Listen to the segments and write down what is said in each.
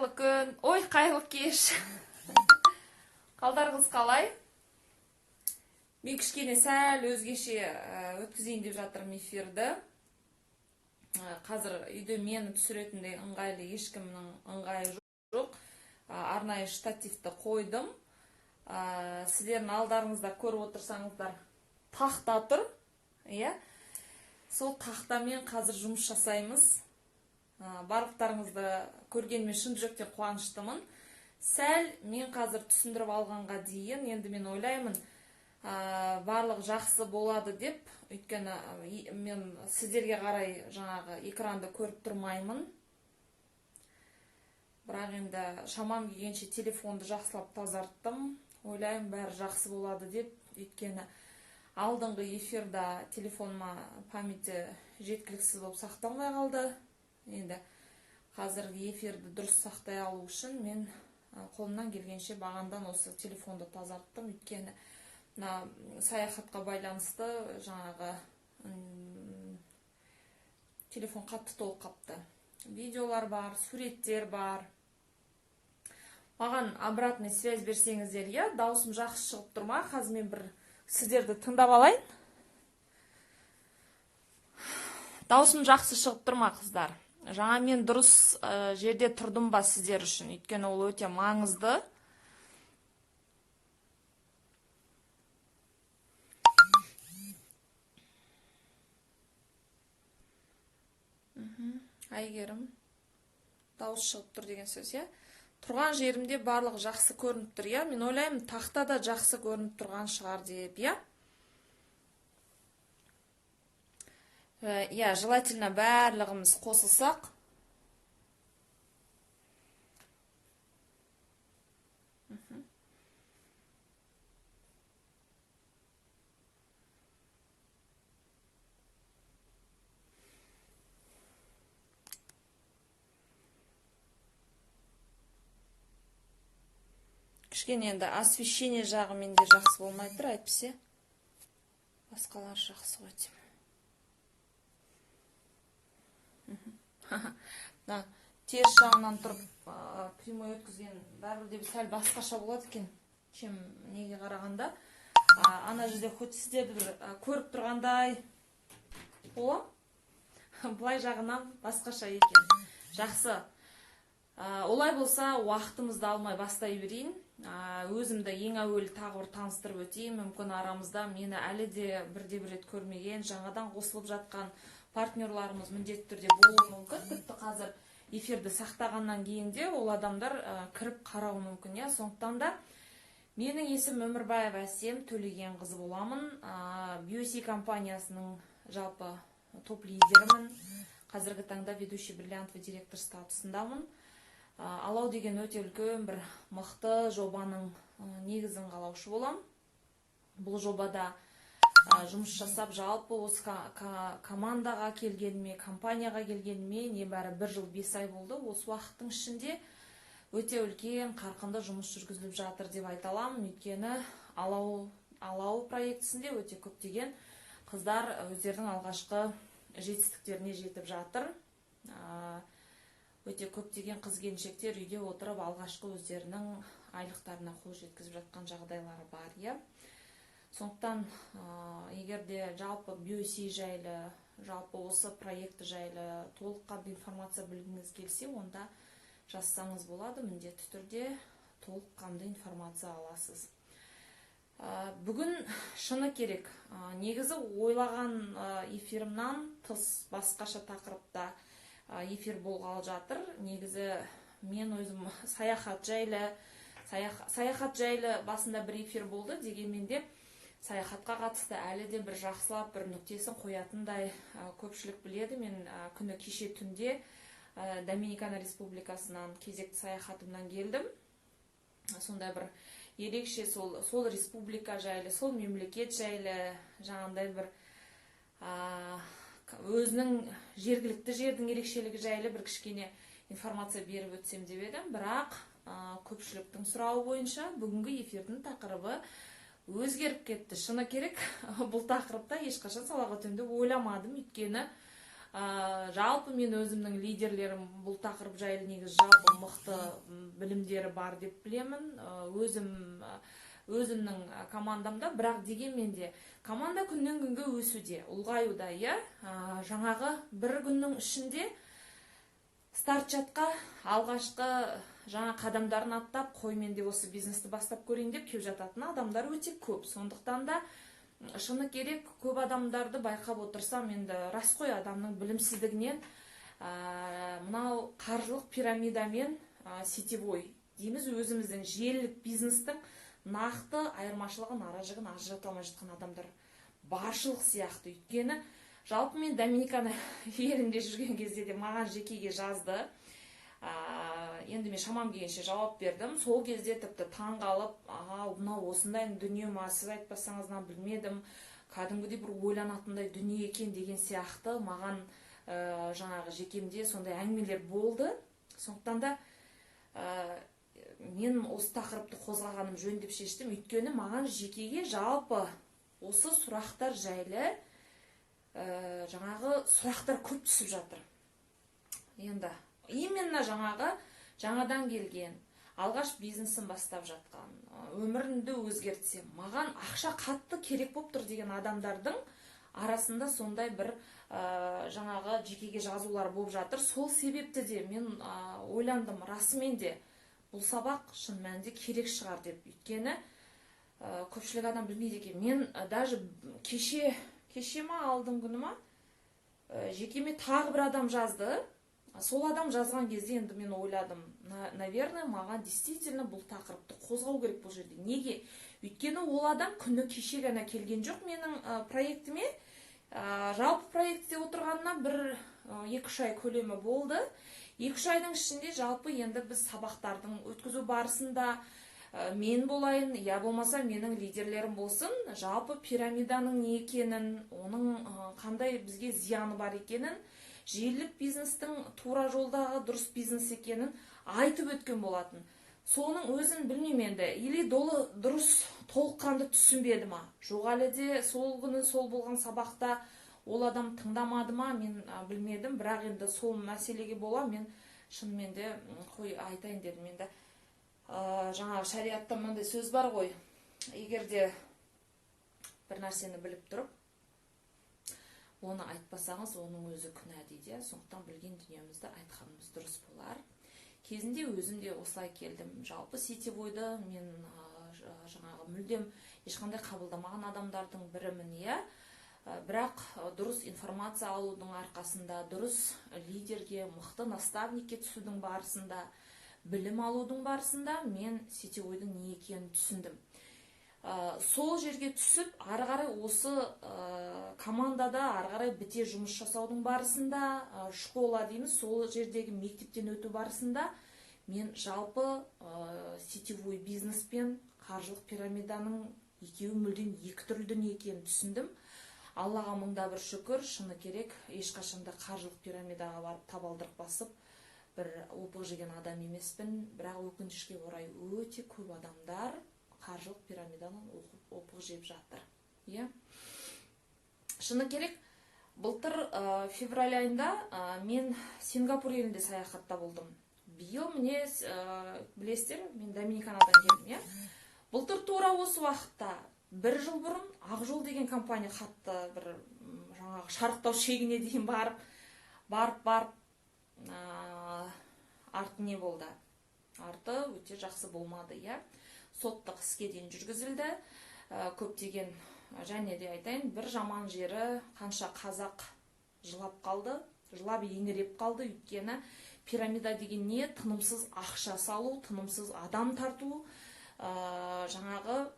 Қайырлы күн, ой, қайырлы кеш. Қалдарыңыз қалай? Мен кішкене сәл өзгеше өткізейін деп жатырмын эфирді. Қазір үйде мені түсіретіндей ыңғайлы ешкімнің ыңғайы жоқ. Арнайы штативті қойдым. Сіздердің алдарыңызда көріп отырсаңыздар, тақта тұр. Сол тақтамен қазір жұмыс жасаймыз. Барлықтарыңызды көргеніме шын жүректен қуаныштымын. Сәл мен қазір түсіндіріп алғанға дейін, енді мен ойлаймын, барлық жақсы болады деп, өйткені мен сіздерге қарай жаңағы экранды көріп тұрмаймын. Бірақ енді шамам келгенше телефонды жақсылап тазарттым. Ойлаймын, бәрі жақсы болады деп, өйткені алдыңғы эфирда телефоныма памяті жеткіліксіз болып сақталмай қалды. Енді қазіргі эфирді дұрыс сақтай алу үшін мен қолымнан келгенше бағандан осы телефонды тазарттым. Өйткені саяхатқа байланысты жаңағы телефон қатты толып қапты. Видеолар бар, суреттер бар. Маған обратный связь берсеңіздер, даусым жақсы шығып тұр ма? Қазір мен бір сіздерді тыңдап алайын. Даусым жақсы шығып тұр ма, қыздар? Жаңа мен дұрыс жерде тұрдым ба сіздер үшін? Өйткені ол өте маңызды. Әйгерім, дауыс шығып тұр деген сөз, Тұрған жерімде барлығы жақсы көрініп тұр, Мен ойлаймын, тақта да жақсы көрініп тұрған шығар деп, желательно барлығымыз қосылсақ. Кішкене енді освещение жағы менде жақсы болмай тұр, әйтпесе басқалар жақсы ғой деймін. Теріс жағынан тұрып прямой өткізген бәрібір де сәл басқаша болады екен, чем неге қарағанда. Ана жерде хоть сіздерді бір көріп тұрғандай болам, бұлай жағынан басқаша екен. Жақсы. Олай болса, уақытымызды алмай бастай берейін. Өзімді ең әуелі тағы бір таныстырып өтейін. Мүмкін арамызда мені әлі де бірде бір рет көрмеген, жаңадан қосылып жатқан партнерларымыз міндетті түрде болуы мүмкін. Тіпті қазір эфирді сақтағаннан кейін де ол адамдар кіріп қарауы мүмкін. Сондықтан да менің есім Өмірбаева Әсем Төлегенқызы боламын. BioC компаниясының жалпы топ лидерімін. Қазіргі таңда ведущий бриллиантовый директор статусындамын. Алау деген өте үлкен бір мықты жобаның негізін қалаушы болам. Бұл жобада жұмыс жасап жалпы осы командаға келгеніме, компанияға келгеніме небәрі 1 жыл 5 ай болды. Осы уақыттың ішінде өте үлкен қарқынды жұмыс жүргізіліп жатыр деп айта аламын. Өйткені алау проектісінде өте көптеген қыздар өздерінің алғашқы жетістіктеріне жетіп жатыр. Өте көптеген қыз-келіншектер үйде отырып алғашқы өздерінің айлықтарына қол жеткізіп жатқан жағдайлары бар, Сондықтан, егер де жалпы BioC жайлы, жалпы осы проекті жайлы толыққанды информация білгіңіз келсе, онда жазсаңыз болады, міндетті түрде толыққанды информация аласыз. Бүгін шыны керек, негізі ойлаған эфирімнан тыс басқаша тақырыпта эфир болғалы жатыр. Негізі мен өзім саяхат жайлы басында бір эфир болды, дегенмен де саяхатқа қатысты әлі де бір жақсылап бір нүктесін қоятындай көпшілік біледі. Мен күні кеше түнде Доминикана Республикасынан кезекті саяхатымнан келдім. Сондай бір ерекше сол республика жайлы, сол мемлекет жайлы, жаңағындай бір өзінің жергілікті жердің ерекшелігі жайлы бір кішкене информация беріп өтсем деп едім. Бірақ көпшіліктің сұрауы бойынша бүгінгі эфирдің тақырыбы өзгеріп кетті. Шыны керек, бұл тақырыпта ешқашан салаға өтем деп ойламадым. Өйткені Жалпы мен өзімнің лидерлерім бұл тақырып жайлы негізі жалпы мықты білімдері бар деп білемін. Өзімнің командамда, бірақ дегенмен де команда күннен күнге өсуде, ұлғаюда, иә. Жаңағы бір күннің ішінде стартчатқа алғашқы жаңа қадамдарын аттап, қой мен де осы бизнесті бастап көрейін деп келіп жататын адамдар өте көп. Сондықтан да шыны керек, көп адамдарды байқап отырсам, енді рас қой, адамның білімсіздігінен мынау қаржылық пирамидамен сетевой дейміз, өзіміздің желілік бизнестің нақты айырмашылығын, ара-жігін ажырата алмай жатқан адамдар баршылық сияқты. Өйткені жалпы мен Доминикана елінде жүрген кезде де маған жекеге жазды. Енді мен шамам келгенше жауап бердім. Сол кезде тіпті таңғалып, мынау осындай дүние ма, сіз айтпасаңыз білмедім, кәдімгідей бір ойланатындай дүние екен деген сияқты маған жаңағы жекемде сондай әңгімелер болды. Сондықтан да мен осы тақырыпты қозғағаным жөн деп шештім. Өйткені маған жекеге жалпы осы сұрақтар жайлы жаңағы сұрақтар көп түсіп жатыр. Енді именно жаңадан келген, алғаш бизнесін бастап жатқан, өмірінде өзгертсе, маған ақша қатты керек болып тұр деген адамдардың арасында сондай бір жаңағы жекеге жазулар болып жатыр. Сол себепті де мен ойландым, расымен де бұл сабақ шын мәнінде керек шығар деп. Өйткені көпшілік адам білмейді екен. Мен даже кеше ма, алдың күні ма, жекеме тағы бір адам жазды. Сол адам жазған кезде енді мен ойладым, наверное, маған действительно бұл тақырыпты қозғау керек бұл жерде. Неге? Өйткені ол адам күні кеше ғана келген жоқ менің проектіме. Жалпы проектте отырғанына бір 2-3 ай көлемі болды. 2-3 айдың ішінде жалпы енді біз сабақтардың өткізу барысында мен болайын, я болмаса менің лидерлерім болсын, жалпы пирамиданың не екенін, оның қандай бізге зияны бар екенін, желілік бизнестің тура жолдағы дұрыс бизнес екенін айтып өткен болатын. Соның өзін білмеймін енді, или дұрыс толыққанды түсінбеді ма? Жоқ, әлі де сол күні сол болған сабақта ол адам тыңдамады ма, мен білмедім. Бірақ енді сол мәселеге бола мен шынымен де қой айтайын дедім. Енді жаңағы шариатта мынандай сөз бар ғой, егер де бір нәрсені біліп тұрып, оны айтпасаңыз, оның өзі күнә дейді. Сондықтан білген дүниемізді айтқанымыз дұрыс болар. Кезінде өзім де осылай келдім. Жалпы сетевойды мен жаңағы мүлдем ешқандай қабылдамаған адамдардың бірімін, иә. Бірақ дұрыс информация алудың арқасында, дұрыс лидерге, мықты наставникке түсудің барысында, білім алудың барысында мен сетевойдың не екенін түсіндім. Сол жерге түсіп, ары қарай осы командада ары қарай біте жұмыс жасаудың барысында, школа дейміз, сол жердегі мектептен өту барысында мен жалпы сетевой бизнес пен қаржылық пирамиданың екеуі мүлдем екі түрлі дүние екенін түсіндім. Аллаға мыңда бір шүкір, шыны керек, ешқашанда қаржылық пирамидаға барып табалдырық басып бір опық жеген адам емеспін. Бірақ өкінішке орай өте көп адамдар қаржылық пирамидадан опық жеп жатыр. Шыны керек, былтыр февраль айында мен Сингапур елінде саяхатта болдым. Биыл міне білесіздер, мен Доминиканадан келдім. Былтыр тура осы уақытта, бір жыл бұрын Ақжол деген компания қатты бір жаңағы шарықтау шегіне дейін барып арты не болды? Арты өте жақсы болмады, соттық іске дейін жүргізілді. Көптеген, және де айтайын, бір жаман жері қанша қазақ жылап қалды, жылап еңіреп қалды. Өйткені пирамида деген не? Тынымсыз ақша салу, тынымсыз адам тарту. Жаңағы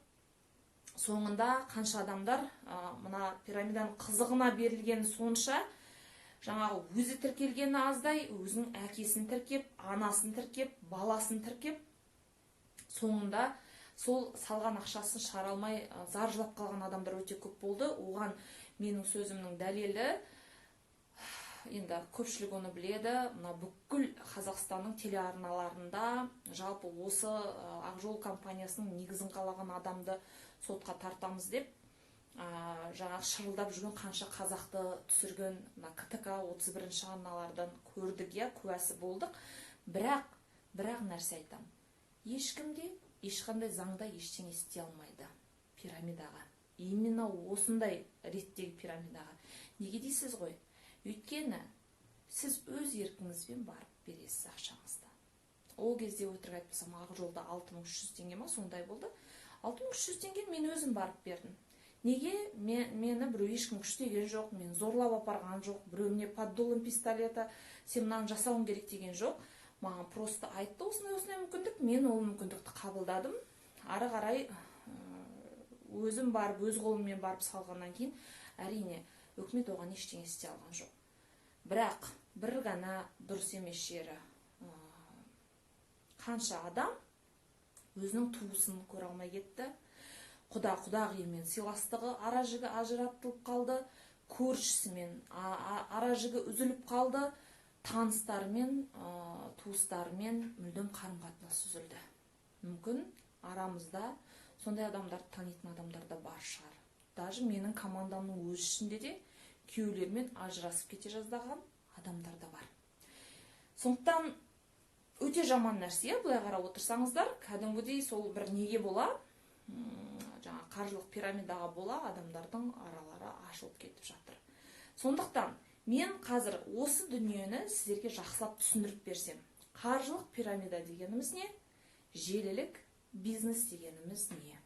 соңында қанша адамдар мына пирамиданың қызығына берілген сонша, жаңағы өзі тіркелгені аздай, өзінің әкесін тіркеп, анасын тіркеп, баласын тіркеп, соңында сол салған ақшасын шығара алмай зар жылап қалған адамдар өте көп болды. Оған менің сөзімнің дәлелі, енді көпшілік оны біледі, мына бүкіл Қазақстанның телеарналарында жалпы осы Ақжол компаниясының негізін қалаған адамды сотқа тартамыз деп жаңағы шырылдап жүрген қанша қазақты түсірген ктк 31 арналардан көрдік, куәсі болдық. Бірақ нәрсе айтам, ешкімде ешқандай заңда ештеңе істей алмайды пирамидаға, именно осындай реттегі пирамидаға. Неге дейсіз ғой? Өйткені сіз өз еркіңізбен барып бересіз ақшаңызды. Ол кезде өтірік айтпасам, ақ жолда 6300 теңге ма сондай болды. 6300 теңге мен өзім барып бердім. Неге? Мені біреу ешкім күштеген жоқ, мен зорлап апарған жоқ, біреу мне под дулом пистолета сен мынаны жасауың керек деген жоқ. Маған просто айтты осындай мүмкіндік, мен ол мүмкіндікті қабылдадым. Ары қарай өзім барып, өз қолыммен барып салғаннан кейін, әрине, өкімет оған ештеңе істей алған жоқ. Бірақ бір ғана дұрыс емес жері, қанша адам өзінің туысын көре алмай кетті. Құдағиымен сыйластығы аражігі ажыратылып қалды, көршісімен аражігі үзіліп қалды, таныстарымен, туыстарымен мүлдем қарым-қатынас үзілді. Мүмкін арамызда сондай адамдарды танитын адамдар да бар шығар. Даже менің командамның өз ішінде де күйеулермен ажырасып кете жаздаған адамдар да бар. Сондықтан өте жаман нәрсе, былай қарап отырсаңыздар, кәдімгідей сол бір неге бола, жаңа қаржылық пирамидаға бола адамдардың аралары ашылып кетіп жатыр. Сондықтан мен қазір осы дүниені сіздерге жақсылап түсіндіріп берсем, қаржылық пирамида дегеніміз не? Желілік бизнес дегеніміз не?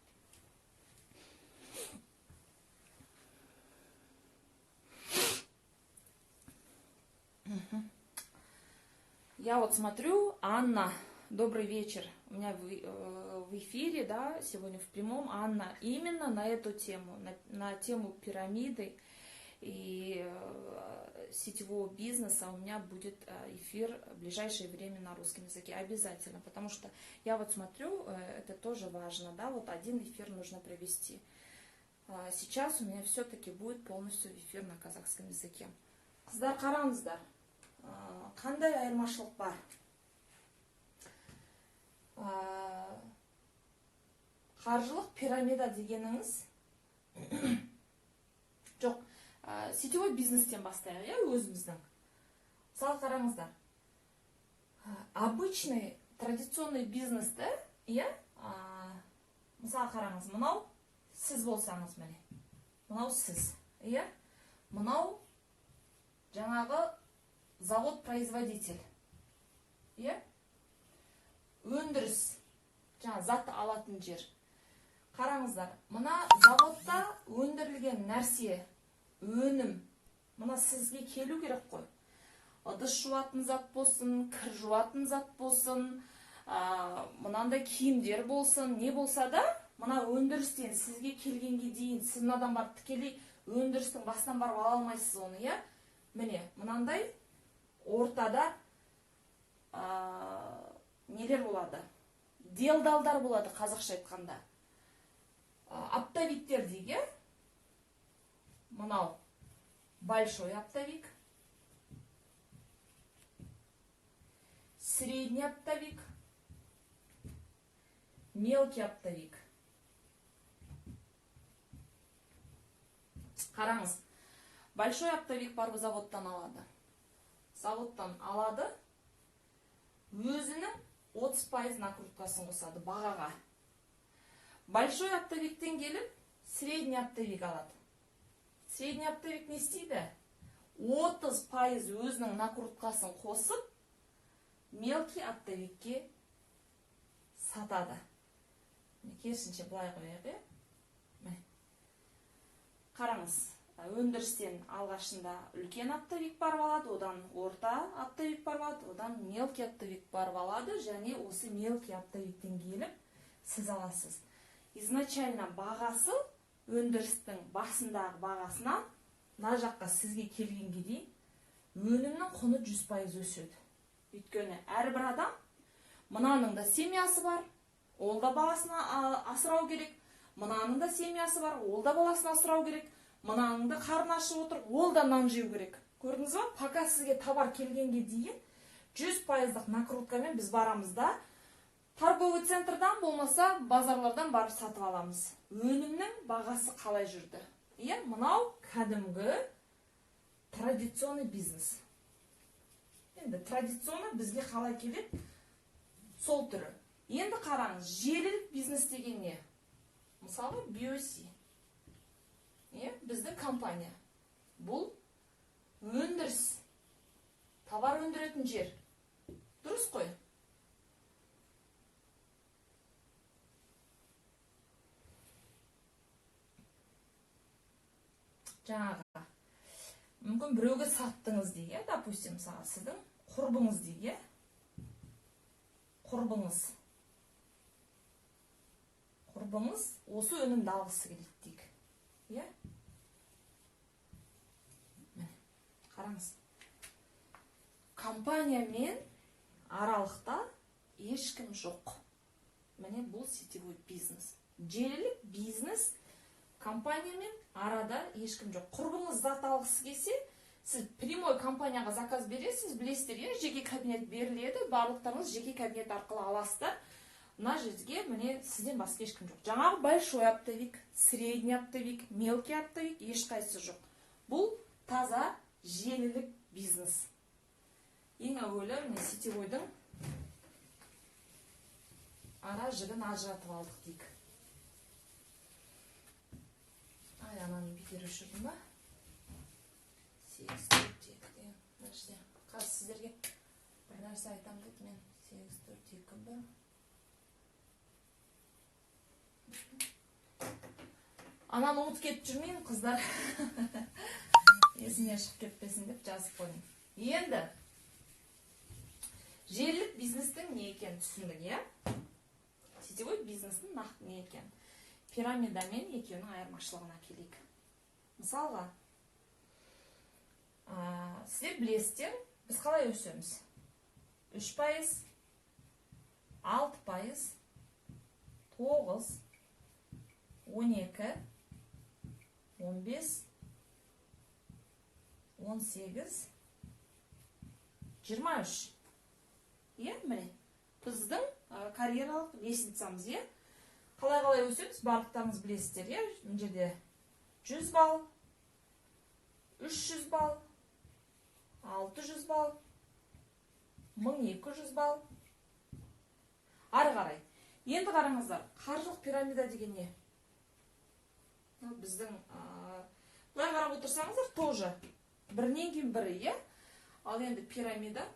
Я вот смотрю, Анна, добрый вечер. У меня в эфире, да, сегодня в прямом, Анна, именно на эту тему, на тему пирамиды и сетевого бизнеса у меня будет эфир в ближайшее время на русском языке. Обязательно, потому что я вот смотрю, это тоже важно, да, вот один эфир нужно провести. Сейчас у меня все-таки будет полностью эфир на казахском языке. Қыздар, қараңыздар, қандай айырмашылық бар? Қаржылық пирамида дегеніңіз жоқ, сетевой бизнестен бастайық, өзіміздің. Мысалы қараңыздар, обычный традиционный бизнесті, мысалы қараңыз, мынау сіз болсаңыз, міне, мынау сіз, мынау жаңағы завод-производитель, өндіріс, жаңа зат алатын жер. Қараңыздар, мына заводта өндірілген нәрсе, өнім, мына сізге келу керек қой. Ыдыс жуатын зат болсын, кір жуатын зат болсын, мынандай киімдер болсын, не болса да, мына өндірістен сізге келгенге дейін, сіз мынадан барып тікелей өндірістің басынан барып ала алмайсыз оны, міне, мынандай ортада нелер болады? Делдалдар болады, қазақша айтқанда. Оптовиктер дейге, мынау большой оптовик, средний оптовик, мелкий оптовик. Қараңыз, большой оптовик бар заводтан алады. Заводтан алады, өзінің 30% накруткасын қосады бағаға. Большой оптовиктен келіп, средний оптовик алады. Средний оптовик не істейді? 30% өзінің накруткасын қосып, мелкий оптовикке сатады. Керісінше былай қояйық, Қараңыз, өндірістен алғашында үлкен оптовик барып алады, одан орта оптовик барып алады, одан мелкий оптовик барып алады, және осы мелкий оптовиктен келіп сіз аласыз. Изначально бағасы өндірістің басындағы бағасынан мына жаққа сізге келгенге дейін өнімнің құны 100% өседі. Өйткені әрбір адам, мынаның да семьясы бар, ол да баласына асырау керек, мынаның да семьясы бар, ол да баласына асырау керек, мынаның да қарны ашып отыр, ол да нан жеу керек. Көрдіңіз ба? Пока сізге товар келгенге дейін 100%-ық накруткамен біз барамыз да, торговый центрдан болмаса базарлардан барып сатып аламыз. Өнімнің бағасы қалай жүрді? Иә, мынау кәдімгі традиционный бизнес. Енді традиционный бізге қалай келеді? Сол түрі. Енді қараңыз, желілік бизнес деген не? Мысалы, BOC. Біздің компания. Бұл өндіріс. Товар өндіретін жер. Дұрыс қой? Жаңағы. Мүмкін біреуге саттыңыз дейі, допустим, мысалы, сіздің құрбыңыз дейі. Құрбыңыз осы өнімді алғысы келеді дейік. Міне, қараңыз. Компаниямен аралықта ешкім жоқ. Міне, бұл сетевой бизнес. Желілік бизнес, компаниямен арада ешкім жоқ. Құрбыңыз зат алғысы келсе, сіз прямой компанияға заказ бересіз, білесіздер, жеке кабинет беріледі, барлықтарыңыз жеке кабинет арқылы аласыздар. Мына жерге міне сізден басқа ешкім жоқ. Жаңағы большой оптовик, средний оптовик, мелкий оптовик ешқайсысы жоқ. Бұл таза желілік бизнес. Ең әуелі міне сетевойдың ара жігін ажыратып алдық дейік. Ай, ананы бекер өшірдім ба? 8-4-2. Қазір сіздерге бір нәрсе айтам деді мен. 8-4-2 ба? Ананы ұмыт кетіп жүрмейін, қыздар. Есіне шығып кетпесін деп жазып қойдым. Енді желілік бизнестің не екен түсіндік, сетевой бизнестің нақты не екен? Пирамидамен екеуінің айырмашылығына келейік. Мысалға, сіздер білесіздер, біз қалай өсеміз? 3%, 6%, 9%, 12, 15, 18, 23. Міне, біздің карьералық лестницамыз, қалай өсеміз? Барлықтарыңыз білесіздер, мына жерде 100 балл, 300 балл, 600 балл, 1200 балл. Ары қарай. Енді қараңыздар, қаржылық пирамида деген не? Біздің бұлай қарап отырсаңыздар, тоже бірінен кейін бірі, ал енді пирамида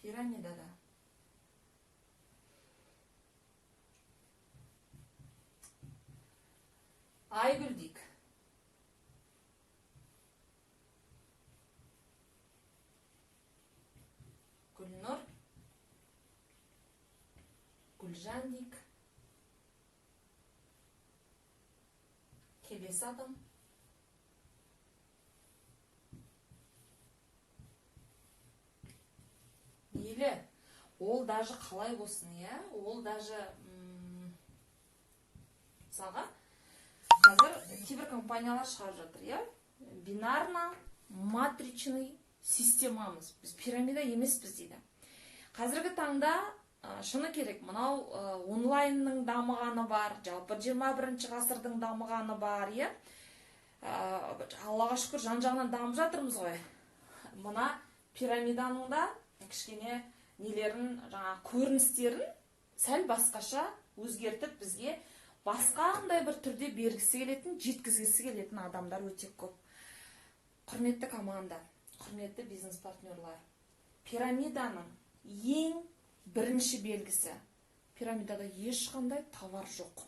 пирамидада Айгүл дейік. Гүлнұр, Гүлжан дейік. Келесі адам. Мейлі, ол даже қалай болсын, ол даже мысалға қазір кейбір компаниялар шығарып жатыр, бинарно-матричный системамыз. Біз пирамида емеспіз дейді. Қазіргі таңда шыны керек, мынау онлайнның дамығаны бар, жалпы 21 ғасырдың дамығаны бар, Аллаға шүкір жан-жағынан дамып жатырмыз ғой. Мына пирамиданың да кішкене нелерін, көріністерін сәл басқаша өзгертіп бізге басқандай бір түрде бергісі келетін, жеткізгісі келетін адамдар өте көп. Құрметті команда, құрметті бизнес партнерлар, пирамиданың ең бірінші белгісі, пирамидада ешқандай товар жоқ.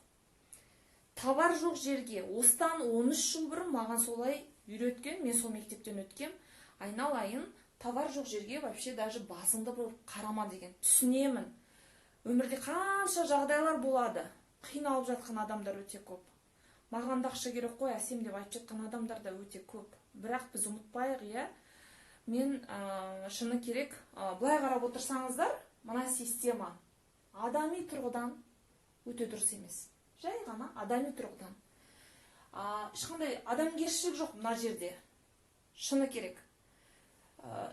Товар жоқ жерге, осыдан 13 жыл бұрын маған солай үйреткен, мен сол мектептен өткем, айналайын, товар жоқ жерге вообще даже басыңды бұрып қарама деген. Түсінемін. Өмірде қанша жағдайлар болады. Қиналып жатқан адамдар өте көп. Маған да ақша керек қой, әсем деп айтып жатқан адамдар да өте көп. Бірақ біз ұмытпайық, мен шыны керек, былай қарап отырсаңыздар, мына система адами тұрғыдан өте дұрыс емес. Жай ғана адами тұрғыдан. Ешқандай адамгершілік жоқ мына жерде. Шыны керек.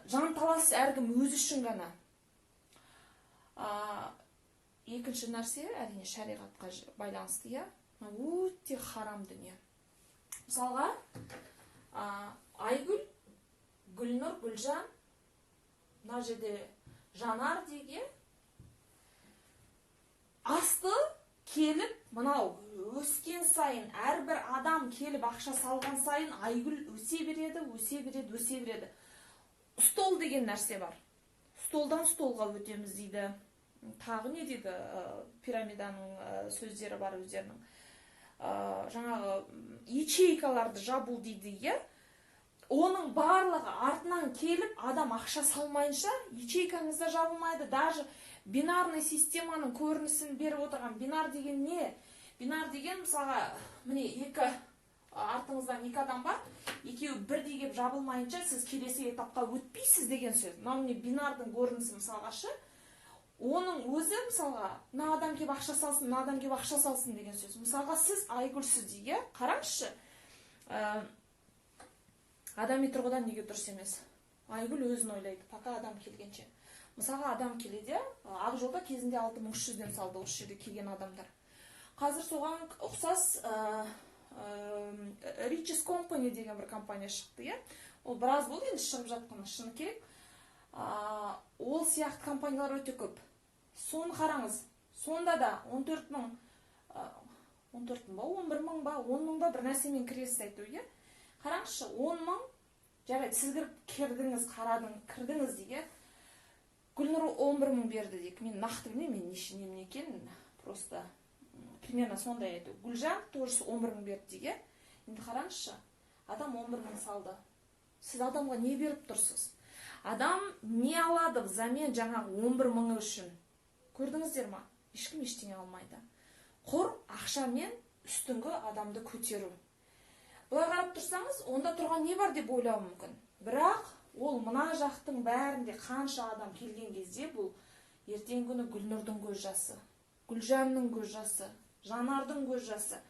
Жан талас әркім өзі үшін ғана. екінші нәрсе әрине шариғатқа байланысты, иә, өте харам дүние. Мысалға, Айгүл, Гүлнұр, Гүлжан, мына жерде Жанар деген асты келіп, мынау өскен сайын, әрбір адам келіп ақша салған сайын Айгүл өсе береді, өсе береді, өсе береді. Стол деген нәрсе бар. Столдан столға өтеміз дейді. Тағы не дейді? Пирамиданың сөздері бар өздерінің. Жаңағы ячейкаларды жабу дейді, иә? Оның барлығы артынан келіп, адам ақша салмайынша, ячейкаңызда жабылмайды. Даже бинарный системаның көрінісін беріп отырған. Бинар деген не? Бинар деген, мысалға, міне артыңыздан екі адам бар, екеуі бірдей кеп жабылмайынша, сіз келесі этапқа өтпейсіз деген сөз. Міне бинардың көрінісі мысалғашы. Оның өзі, мысалға, мына адам кеп ақша салсын, мына адам кеп ақша салсын деген сөз. Мысалға, сіз Айгүлсіз дейге, қараңызшы. Адами тұрғыдан неге дұрыс емес? Айгүл өзін ойлайды, пока адам келгенше. Мысалға, адам келеді, Ақжолда кезінде 6300-ден салды осы жерде келген адамдар. Қазір соған ұқсас Riches Company деген бір компания шықты, е? Ол біраз болды, енді шығып жатқаны шыны керек. Ол сияқты компаниялар өте көп. Соны қараңыз. Сонда да 14 мың ба, 11 мың ба, 10 мың ба бір нәрсемен кіресіз айту, е? Қараңызшы, 10 мың, жарайды, сіз кірдіңіз, кірдіңіз дейге, Гүлнұр 11 мың берді дейік. Мен нақты білмеймін, мен неше немен екенін, просто примерно сондай айту. Гүлжан тоже 11 мың берді дейге. Енді қараңызшы, адам 11 мың салды. Сіз адамға не беріп тұрсыз? Адам не алады взамен жаңағы 11 мыңы үшін? Көрдіңіздер ма? Ешкім ештеңе алмайды. Құр ақшамен үстіңгі адамды көтеру. Бұлай қарап тұрсаңыз, онда тұрған не бар деп ойлау мүмкін. Бірақ ол мына жақтың бәрінде қанша адам келген кезде бұл ертең күні Гүлнұрдың көз жасы, Гүлжанның көз жасы, Жанардың көз жасы.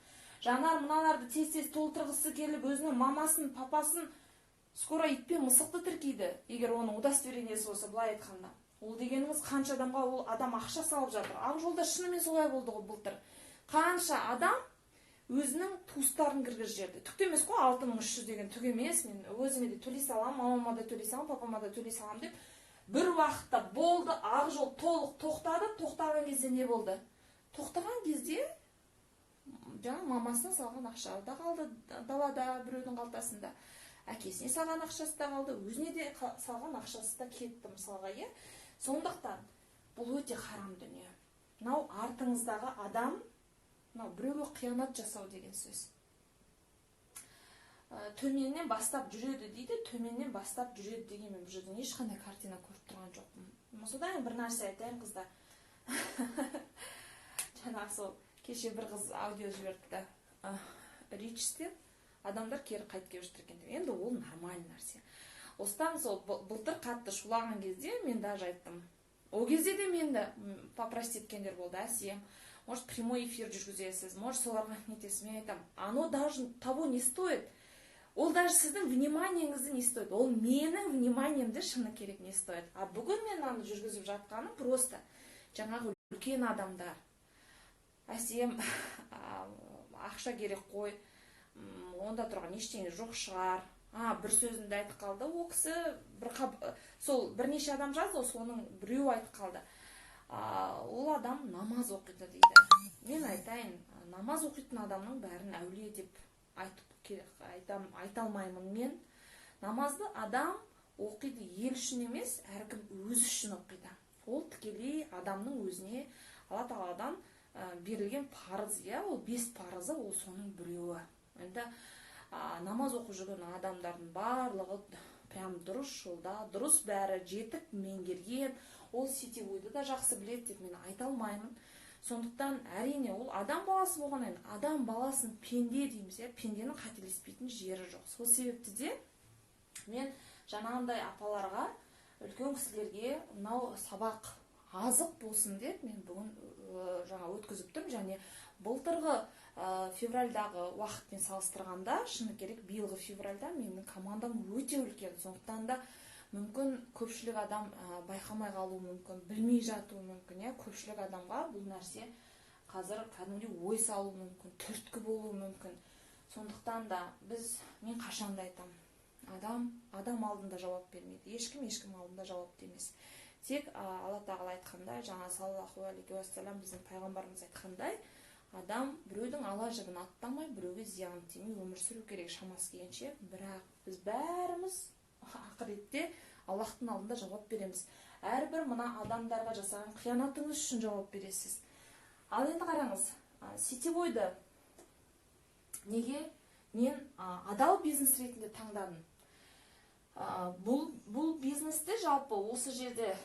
Жанар мыналарды тез-тез толтырғысы келіп, өзінің мамасын, папасын скоро итпен мысықты тіркейді, егер оның удостоверениесі болса, былай айтқанда. Ол дегеніңіз қанша адамға ол адам ақша салып жатыр. Ақжолда шынымен солай болды ғой былтыр. Қанша адам өзінің туыстарын кіргіз жерді. Түкті емес қой, 6300 деген түк емес. Мен өзіме де төлей салам, мамама да төлей салам, папама да төлей салам деп. Бір уақытта болды, Ақжол толық тоқтады. Тоқтаған кезде не болды? Тоқтаған кезде жаңа мамасына салған ақша да қалды далада, біреудің қалтасында. Әкесіне салған ақшасы да қалды, өзіне де салған ақшасы да кетті мысалға, е? Сондықтан бұл өте харам дүние. Мынау артыңыздағы адам, мынау біреуге қиянат жасау деген сөз. Төменнен бастап жүреді дейді, төменнен бастап жүреді деген мен бұл жерден ешқандай картина көріп тұрған жоқпын. Содан бір нәрсе айтайын, қыздар. Жаңағы сол кеше бір қыз аудио жіберді. Ричстен адамдар кері қайт келіп жатыр екен. Енді ол нормальный нәрсе. Осыдан сол былтыр қатты шулаған кезде мен даже айттым. Ол кезде де менді попросить еткендер болды. Әсем, может прямой эфир жүргізесіз, может соларға нетесіз. Мен айтам, оно даже того не стоит. Ол даже сіздің вниманиеңізді не стоит. Ол менің вниманиемді шыны керек не стоит. А бүгін мен аны жүргізіп жатқаным просто жаңағы үлкен адамдар. Әсем, ақша керек қой, онда тұрған ештеңе жоқ шығар. Бір сөзінде айтып қалды. Ол кісі сол бірнеше адам жазды, соның біреу айтып қалды. Ол адам намаз оқиды дейді. Мен айтайын, намаз оқитын адамның бәрін әулие деп айта алмаймын мен. Намазды адам оқиды ел үшін емес, әркім өз үшін оқиды. Ол тікелей адамның өзіне Алла Тағаладан берілген парыз, ол 5 парызы, ол соның біреуі. Енді намаз оқып жүрген адамдардың барлығы прям дұрыс жолда, дұрыс бәрі жетіп меңгерген, ол сетевойды да жақсы біледі деп мен айта алмаймын. Сондықтан әрине ол адам баласы болғаннан кейін, адам баласын пенде дейміз, пенденің қателеспейтін жері жоқ. Сол себепті де мен жаңағындай апаларға, үлкен кісілерге мынау сабақ азық болсын деп мен бүгін жаңа өткізіп тұрмын. Және былтырғы февральдағы уақытпен салыстырғанда, шыны керек, биылғы февральда менің командам өте үлкен. Сондықтан да мүмкін көпшілік адам байқамай қалуы мүмкін, білмей жатуы мүмкін. Көпшілік адамға бұл нәрсе қазір кәдімгідей ой салуы мүмкін, түрткі болуы мүмкін. Сондықтан да мен қашанда айтамын, адам алдында жауап бермейді, ешкім алдында жауапты емес. Тек Алла тағала айтқандай, жаңа саллаллаху алейхи уассалам біздің пайғамбарымыз айтқандай, адам біреудің ала жібін аттамай, біреуге зиян тимей өмір сүру керек шамасы келгенше. Бірақ біз бәріміз ақыретте Аллахтың алдында жауап береміз. Әрбір мына адамдарға жасаған қиянатыңыз үшін жауап бересіз. Ал енді қараңыз, сетевойды неге мен адал бизнес ретінде таңдадым? Бұл бизнесте жалпы осы жерде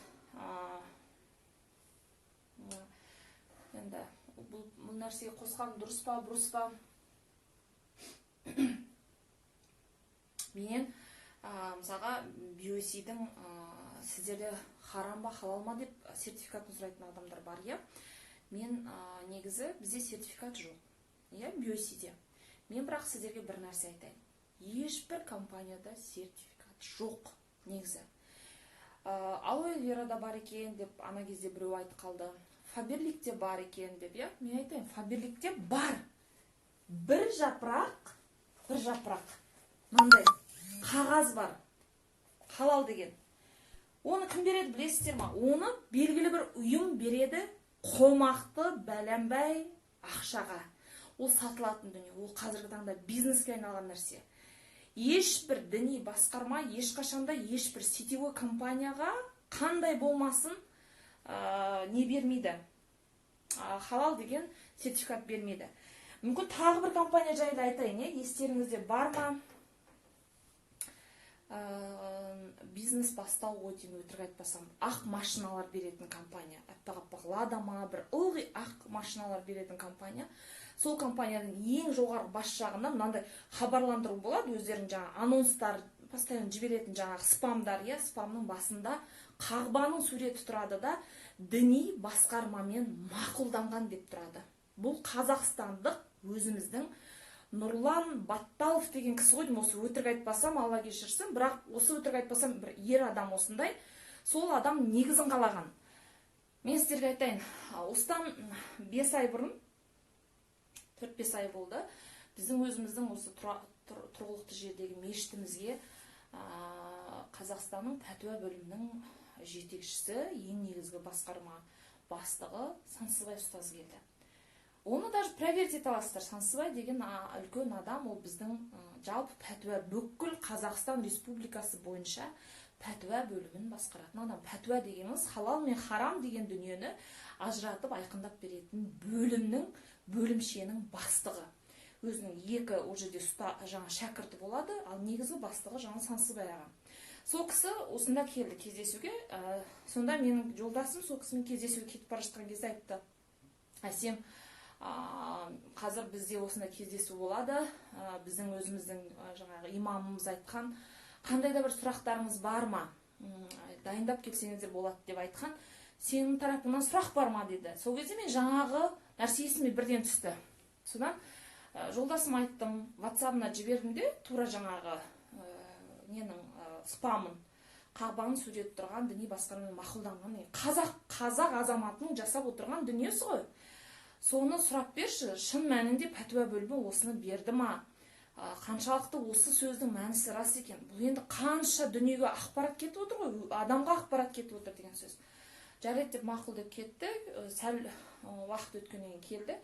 енді бұл нәрсеге қосқан дұрыс па, бұрыс па? Мен мысалға BOC-дің сіздерде харам ба, халал ма деп сертификатын сұрайтын адамдар бар. Мен негізі бізде сертификат жоқ. BOC-де. Мен бірақ сіздерге бір нәрсе айтайын. Ешбір компанияда сертификат жоқ негізі. Алоэ верада бар екен деп ана кезде біреу айтып қалды. Фаберликте бар екен деп, мен айтайын, Фаберликте бар. Бір жапырақ, мынандай қағаз бар. Халал деген. Оны кім береді білесіздер ма? Оны белгілі бір ұйым береді, қомақты бәләмбай ақшаға. Ол сатылатын дүние, ол қазіргі таңда бизнеске айналған нәрсе. Ешбір діни басқарма, ешқашанда ешбір сетевой компанияға қандай болмасын не бермейді. Халал деген сертификат бермейді. Мүмкін тағы бір компания жайлы айтайын, естеріңізде бар ма? Бизнес бастау өтен өтірік айтпасам, ақ машиналар беретін компания. Аппақ Лада ма, бір ылғи ақ машиналар беретін компания. Сол компанияның ең жоғарғы бас жағында мынандай хабарландыру болады, өздерінің жаңа анонстар постоянно жіберетін жаңағы спамдар, спамның басында қағбаның суреті тұрады да, діни басқармамен мақұлданған деп тұрады. Бұл қазақстандық өзіміздің Нұрлан Батталов деген кісі ғой, осы өтірік айтпасам, Алла кешірсін, бірақ осы өтірік айтпасам, бір ер адам осындай, сол адам негізін қалаған. Мен сіздерге айтайын, осыдан 5 ай бұрын, 4-5 ай болды, біздің өзіміздің осы тұрғылықты жердегі мешітімізге Қазақстанның пәтуа бөлімінің жетекшісі, ең негізгі басқарма бастығы Сансызбай ұстаз келді. Оны даже проверить ете аласыздар. Сансызбай деген үлкен адам, ол біздің жалпы пәтуа бүкіл Қазақстан Республикасы бойынша пәтуа бөлімін басқаратын адам. Пәтуа дегеніміз халал мен харам деген дүниені ажыратып айқындап беретін бөлімшенің бастығы. Өзінің екі ол жерде жаңа шәкірті болады, ал негізгі бастығы жаңа Сансызбай аға. Сол кісі осында келді кездесуге. Сонда менің жолдасым сол кісімен кездесуге кетіп бара жатқан кезде айтты: "Әсем, қазір бізде осында кездесу болады, біздің өзіміздің жаңағы имамымыз айтқан, қандай да бір сұрақтарыңыз бар ма? Дайындап келсеңіздер болады" деп айтқан. "Сенің тарапыңнан сұрақ бар ма?" деді. Сол кезде мен жаңағы нәрсе есіме бірден түсті. Содан жолдасым айттым, WhatsApp-ына жібердім де, тура жаңағы спамын, қағбаның сурет тұрған діни басқармамен мақұлданған қазақ азаматының жасап отырған дүниесі ғой. Соны сұрап берші, шын мәнінде пәтуа бөлімі осыны берді ма? Қаншалықты осы сөздің мәнісі рас екен? Бұл енді қанша дүниеге ақпарат кетіп отыр ғой, адамға ақпарат кетіп отыр деген сөз. Жарайды деп мақұл деп кетті, сәл уақыт өткеннен келді.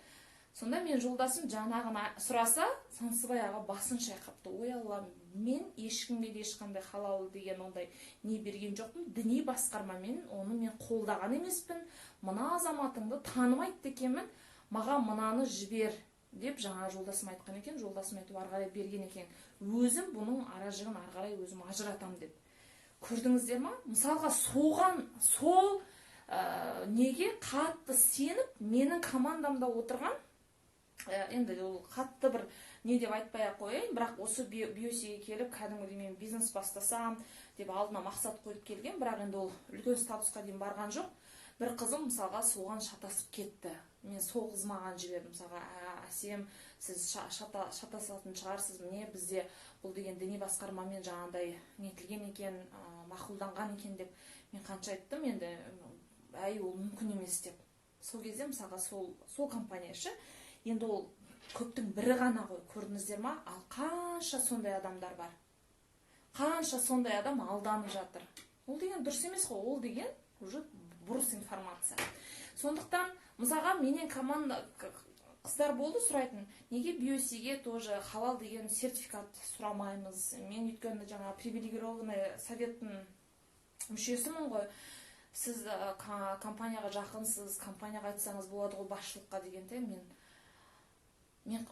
Сонда мен жолдасым жаңағына сұраса, Сансызбай аға басын шайқапты. "Ой Аллам, мен ешкімге де ешқандай халал деген ондай не берген жоқпын. Діни басқармамен оны мен қолдаған емеспін. Мына азаматыңды танымайды екенмін. Маған мынаны жібер" деп жаңа жолдасым айтқан екен. Жолдасым айтып ары қарай берген екен. Өзім бұның аражығын ары қарай өзім ажыратам деп. Көрдіңіздер ма? Мысалға сол неге қатты сеніп, менің командамда отырған, енді ол қатты бір не деп айтпай қояйын, бірақ осы BOC-ге келіп, кәдімгідей мен бизнес бастасам деп алдына мақсат қойып келген, бірақ енді ол үлкен статусқа дейін барған жоқ. Бір қызым мысалға соған шатасып кетті. мен сол қыз маған жіберді мысалға, әсем, сіз шатасатын шығарсыз, міне бізде бұл деген діни басқармамен жаңағыдай нетілген екен, мақұлданған екен деп. Мен қанша айттым, енді әй ол мүмкін емес деп. Сол кезде мысалға сол компания ше, енді ол көптің бірі ғана ғой, көрдіңіздер ма? Ал қанша сондай адамдар бар, қанша сондай адам алданып жатыр. Ол деген дұрыс емес қой, ол деген уже бұрыс информация. Сондықтан мысалға менен команда қыздар болды сұрайтын, неге биосиге тоже халал деген сертификат сұрамаймыз? Мен өйткені жаңа привилегированный советтің мүшесімін ғой. Сіз компанияға жақынсыз, компанияға айтсаңыз болады ғой басшылыққа дегенде,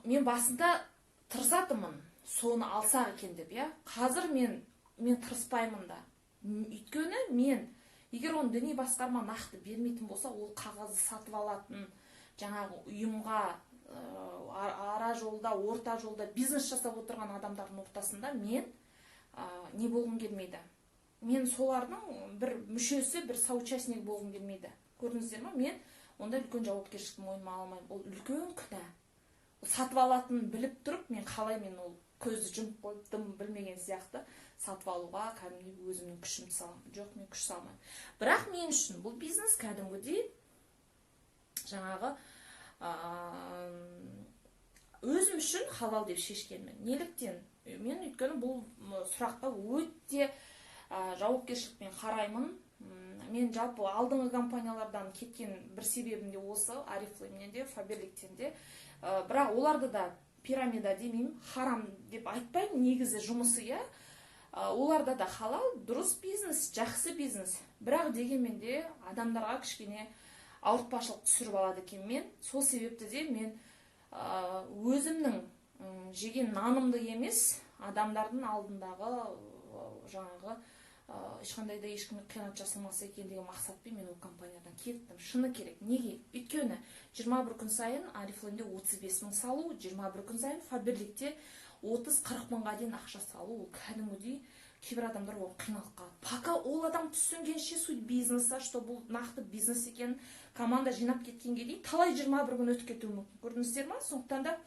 мен басында тырысатынмын, соны алсақ екен деп, я. Қазір мен тырыспаймын да. Өйткені мен, егер оны діни басқарма нақты бермейтін болса, ол қағазды сатып алатын жаңағы ұйымға ара жолда, орта жолда бизнес жасап отырған адамдардың ортасында мен не болғым келмейді. Мен солардың бір мүшесі, бір соучастник болғым келмейді. Көрдіңіздер ма? Мен онда үлкен жауапкершілікті мойныма алмаймын. Ол үлкен күнә. Сатып алатынын біліп тұрып, мен қалай мен ол көзді жұмып қойдым білмеген сияқты сатып алуға кәдімгі өзімнің күшімді саламын. Жоқ, мен күш салмаймын. Бірақ мен үшін бұл бизнес кәдімгідей жаңағы өзім үшін халал деп шешкенмін. Неліктен? Мен өйткені бұл сұраққа өте жауапкершілікпен қараймын. Мен жалпы алдыңғы компаниялардан кеткен бір себебім де осы, Oriflame де, Faberlicтен де. Бірақ оларды да пирамида демеймін, харам деп айтпаймын, негізі жұмысы, я. Оларда да халал, дұрыс бизнес, жақсы бизнес. Бірақ дегенмен де адамдарға кішкене ауыртпашылық түсіріп алады екен мен. Сол себепті де мен өзімнің жеген нанымды емес, адамдардың алдындағы жаңағы ешқандай да ешкімге қиянат жасамаса екен деген мақсатпен мен ол компаниядан кеттім. Шыны керек. Неге? Өйткені 21 күн сайын Oriflame'де 35 мың салу, 21 күн сайын Faberlicте 30-40 мыңға дейін ақша салу, ол кәдімгідей кейбір адамдар ол қиналып қалады. Пока ол адам түсінгенше суть бизнеса, что бұл нақты бизнес екен, команда жинап кеткенге дейін талай 21 күн өтіп кетуі мүмкін. Көрдіңіздер ма? Сондықтан да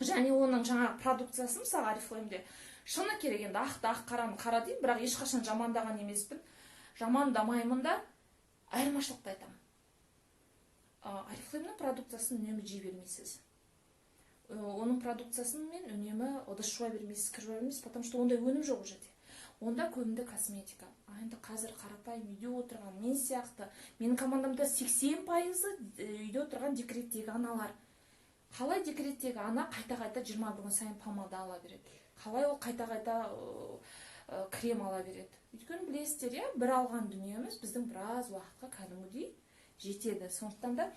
және оның жаңа продукциясы мысалы Oriflame'де шыны керек, енді ақ қараны қара деймін, бірақ ешқашан жамандаған емеспін. Жамандамаймын да, айырмашылықты айтамын. Oriflame'ның продукциясын үнемі жей бермейсіз. Оның продукциясын мен үнемі ыдыс жуа бермейсіз, кір жуа бермейсіз, потому что ондай өнім жоқ жерде. Онда көбінде косметика. Енді қазір қарапайым үйде отырған мен сияқты, менің командамда 80% үйде отырған декреттегі аналар. Қалай декреттегі ана қайта-қайта 21 күн сайын помада ала береді? Қалай ол қайта-қайта крем ала береді? Өйткені білесіздер, я, бір алған дүниеміз біздің біраз уақытқа кәдімгідей жетеді. Сондықтан да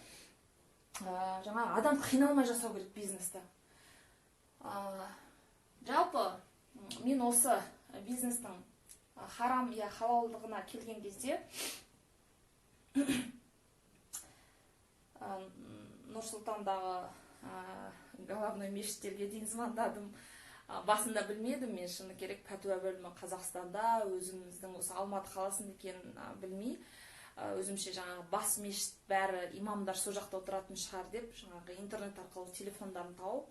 жаңа адам қиналмай жасау керек бизнесті. Жалпы мен осы бизнестің харам я халалдығына келген кезде Нұр-Сұлтандағы главный мешіттерге дейін звондадым. Басында білмедім, мен шыны керек пәтуа бөлімі Қазақстанда, өзіміздің осы Алматы қаласында екенін білмей, өзімше жаңағы бас мешіт бәрі имамдар сол жақта отыратын шығар деп, жаңағы интернет арқылы телефондарын тауып,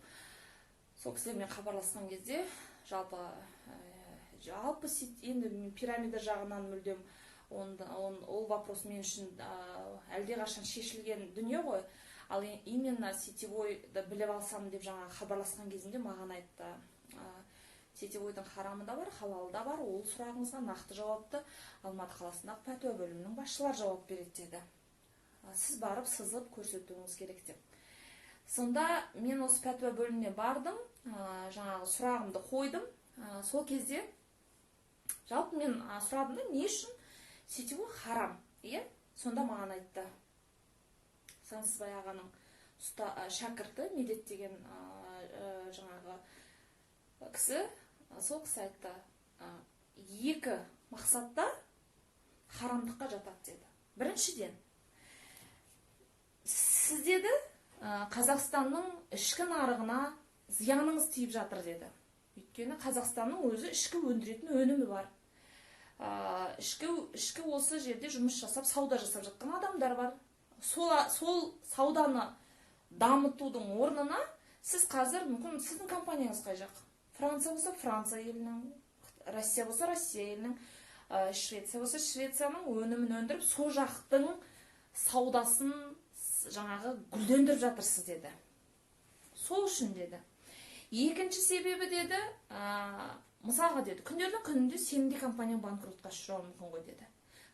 сол кісілермен хабарласқан кезде жалпы енді пирамида жағынан мүлдем ол вопрос мен үшін әлдеқашан шешілген дүние ғой. Ал именно сетевойды біліп алсам деп жаңа хабарласқан кезінде маған айтты, сетевойдың харамы да бар, халалы да бар, ол сұрағыңызға нақты жауапты Алматы қаласындағы пәтуа бөлімінің басшылар жауап береді деді. Сіз барып сызып көрсетуіңіз керек деп. Сонда мен осы пәтуа бөліміне бардым, жаңағы сұрағымды қойдым. Сол кезде жалпы мен сұрадым да, не үшін сетевой харам? Сонда маған айтты, Сансызбай ағаның шәкірті Медет деген жаңағы кісі, сол кісі айтты, екі мақсатта харамдыққа жатады деді. Біріншіден, сіз деді Қазақстанның ішкі нарығына зияныңыз тиіп жатыр деді. Өйткені Қазақстанның өзі ішкі өндіретін өнімі бар. Ішкі осы жерде жұмыс жасап, сауда жасап жатқан адамдар бар. сол сауданы дамытудың орнына сіз қазір мүмкін сіздің компанияңыз қай жақ? Франция болса Франция елінің, Россия болса Россия елінің, Швеция болса Швецияның өнімін өндіріп, сол жақтың саудасын жаңағы гүлдендіріп жатырсыз деді. Сол үшін деді. Екінші себебі деді, мысалға деді, күндердің күнінде сенің де компанияң банкротқа ұшырауы мүмкін ғой деді.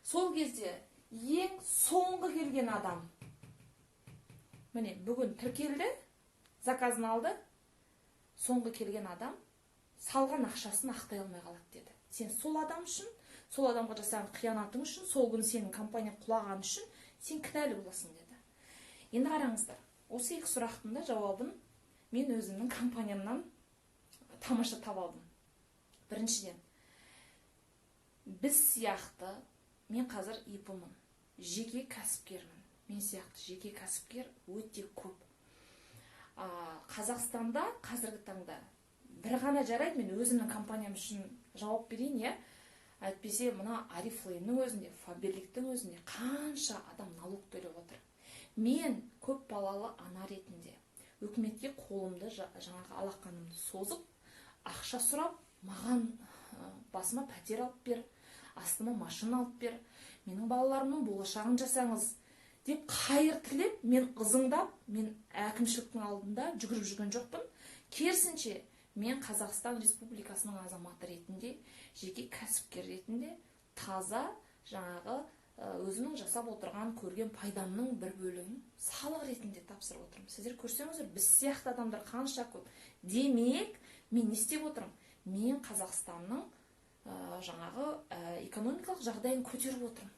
Сол кезде ең соңғы келген адам, міне бүгін тіркелді, заказын алды, соңғы келген адам салған ақшасын ақтай алмай қалады деді. Сен сол адам үшін, сол адамға жасаған қиянатың үшін, сол күні сенің компания құлаған үшін сен кінәлі боласың деді. Енді қараңыздар, осы екі сұрақтың да жауабын мен өзімнің компаниямнан тамаша таба алдым. Біріншіден, біз сияқты, мен қазір ИП-мын, жеке кәсіпкермін. Мен сияқты жеке кәсіпкер өте көп. Қазақстанда қазіргі таңда бір ғана жарайды, мен өзімнің компаниям үшін жауап берейін, я. Әйтпесе, мына Арифлеймнің өзінде, Фаберликтің өзінде қанша адам налог төлеп отыр. Мен көп балалы ана ретінде үкіметке қолымды жаңағы алақанымды созып, ақша сұрап, маған басыма пәтер алып бер, астыма машина алып бер, менің балаларымның болашағын жасаңыз деп қайыр тілеп, мен ызыңдап, мен әкімшіліктің алдында жүгіріп жүрген жоқпын. Керісінше, мен Қазақстан Республикасының азаматы ретінде, жеке кәсіпкер ретінде таза жаңағы өзінің жасап отырған көрген пайдамның бір бөлігін салық ретінде тапсырып отырмын. Сіздер көрсеңіздер, біз сияқты адамдар қанша көп. Демек, мен не істеп отырмын? Мен Қазақстанның жаңағы экономикалық жағдайын көтеріп отырмын.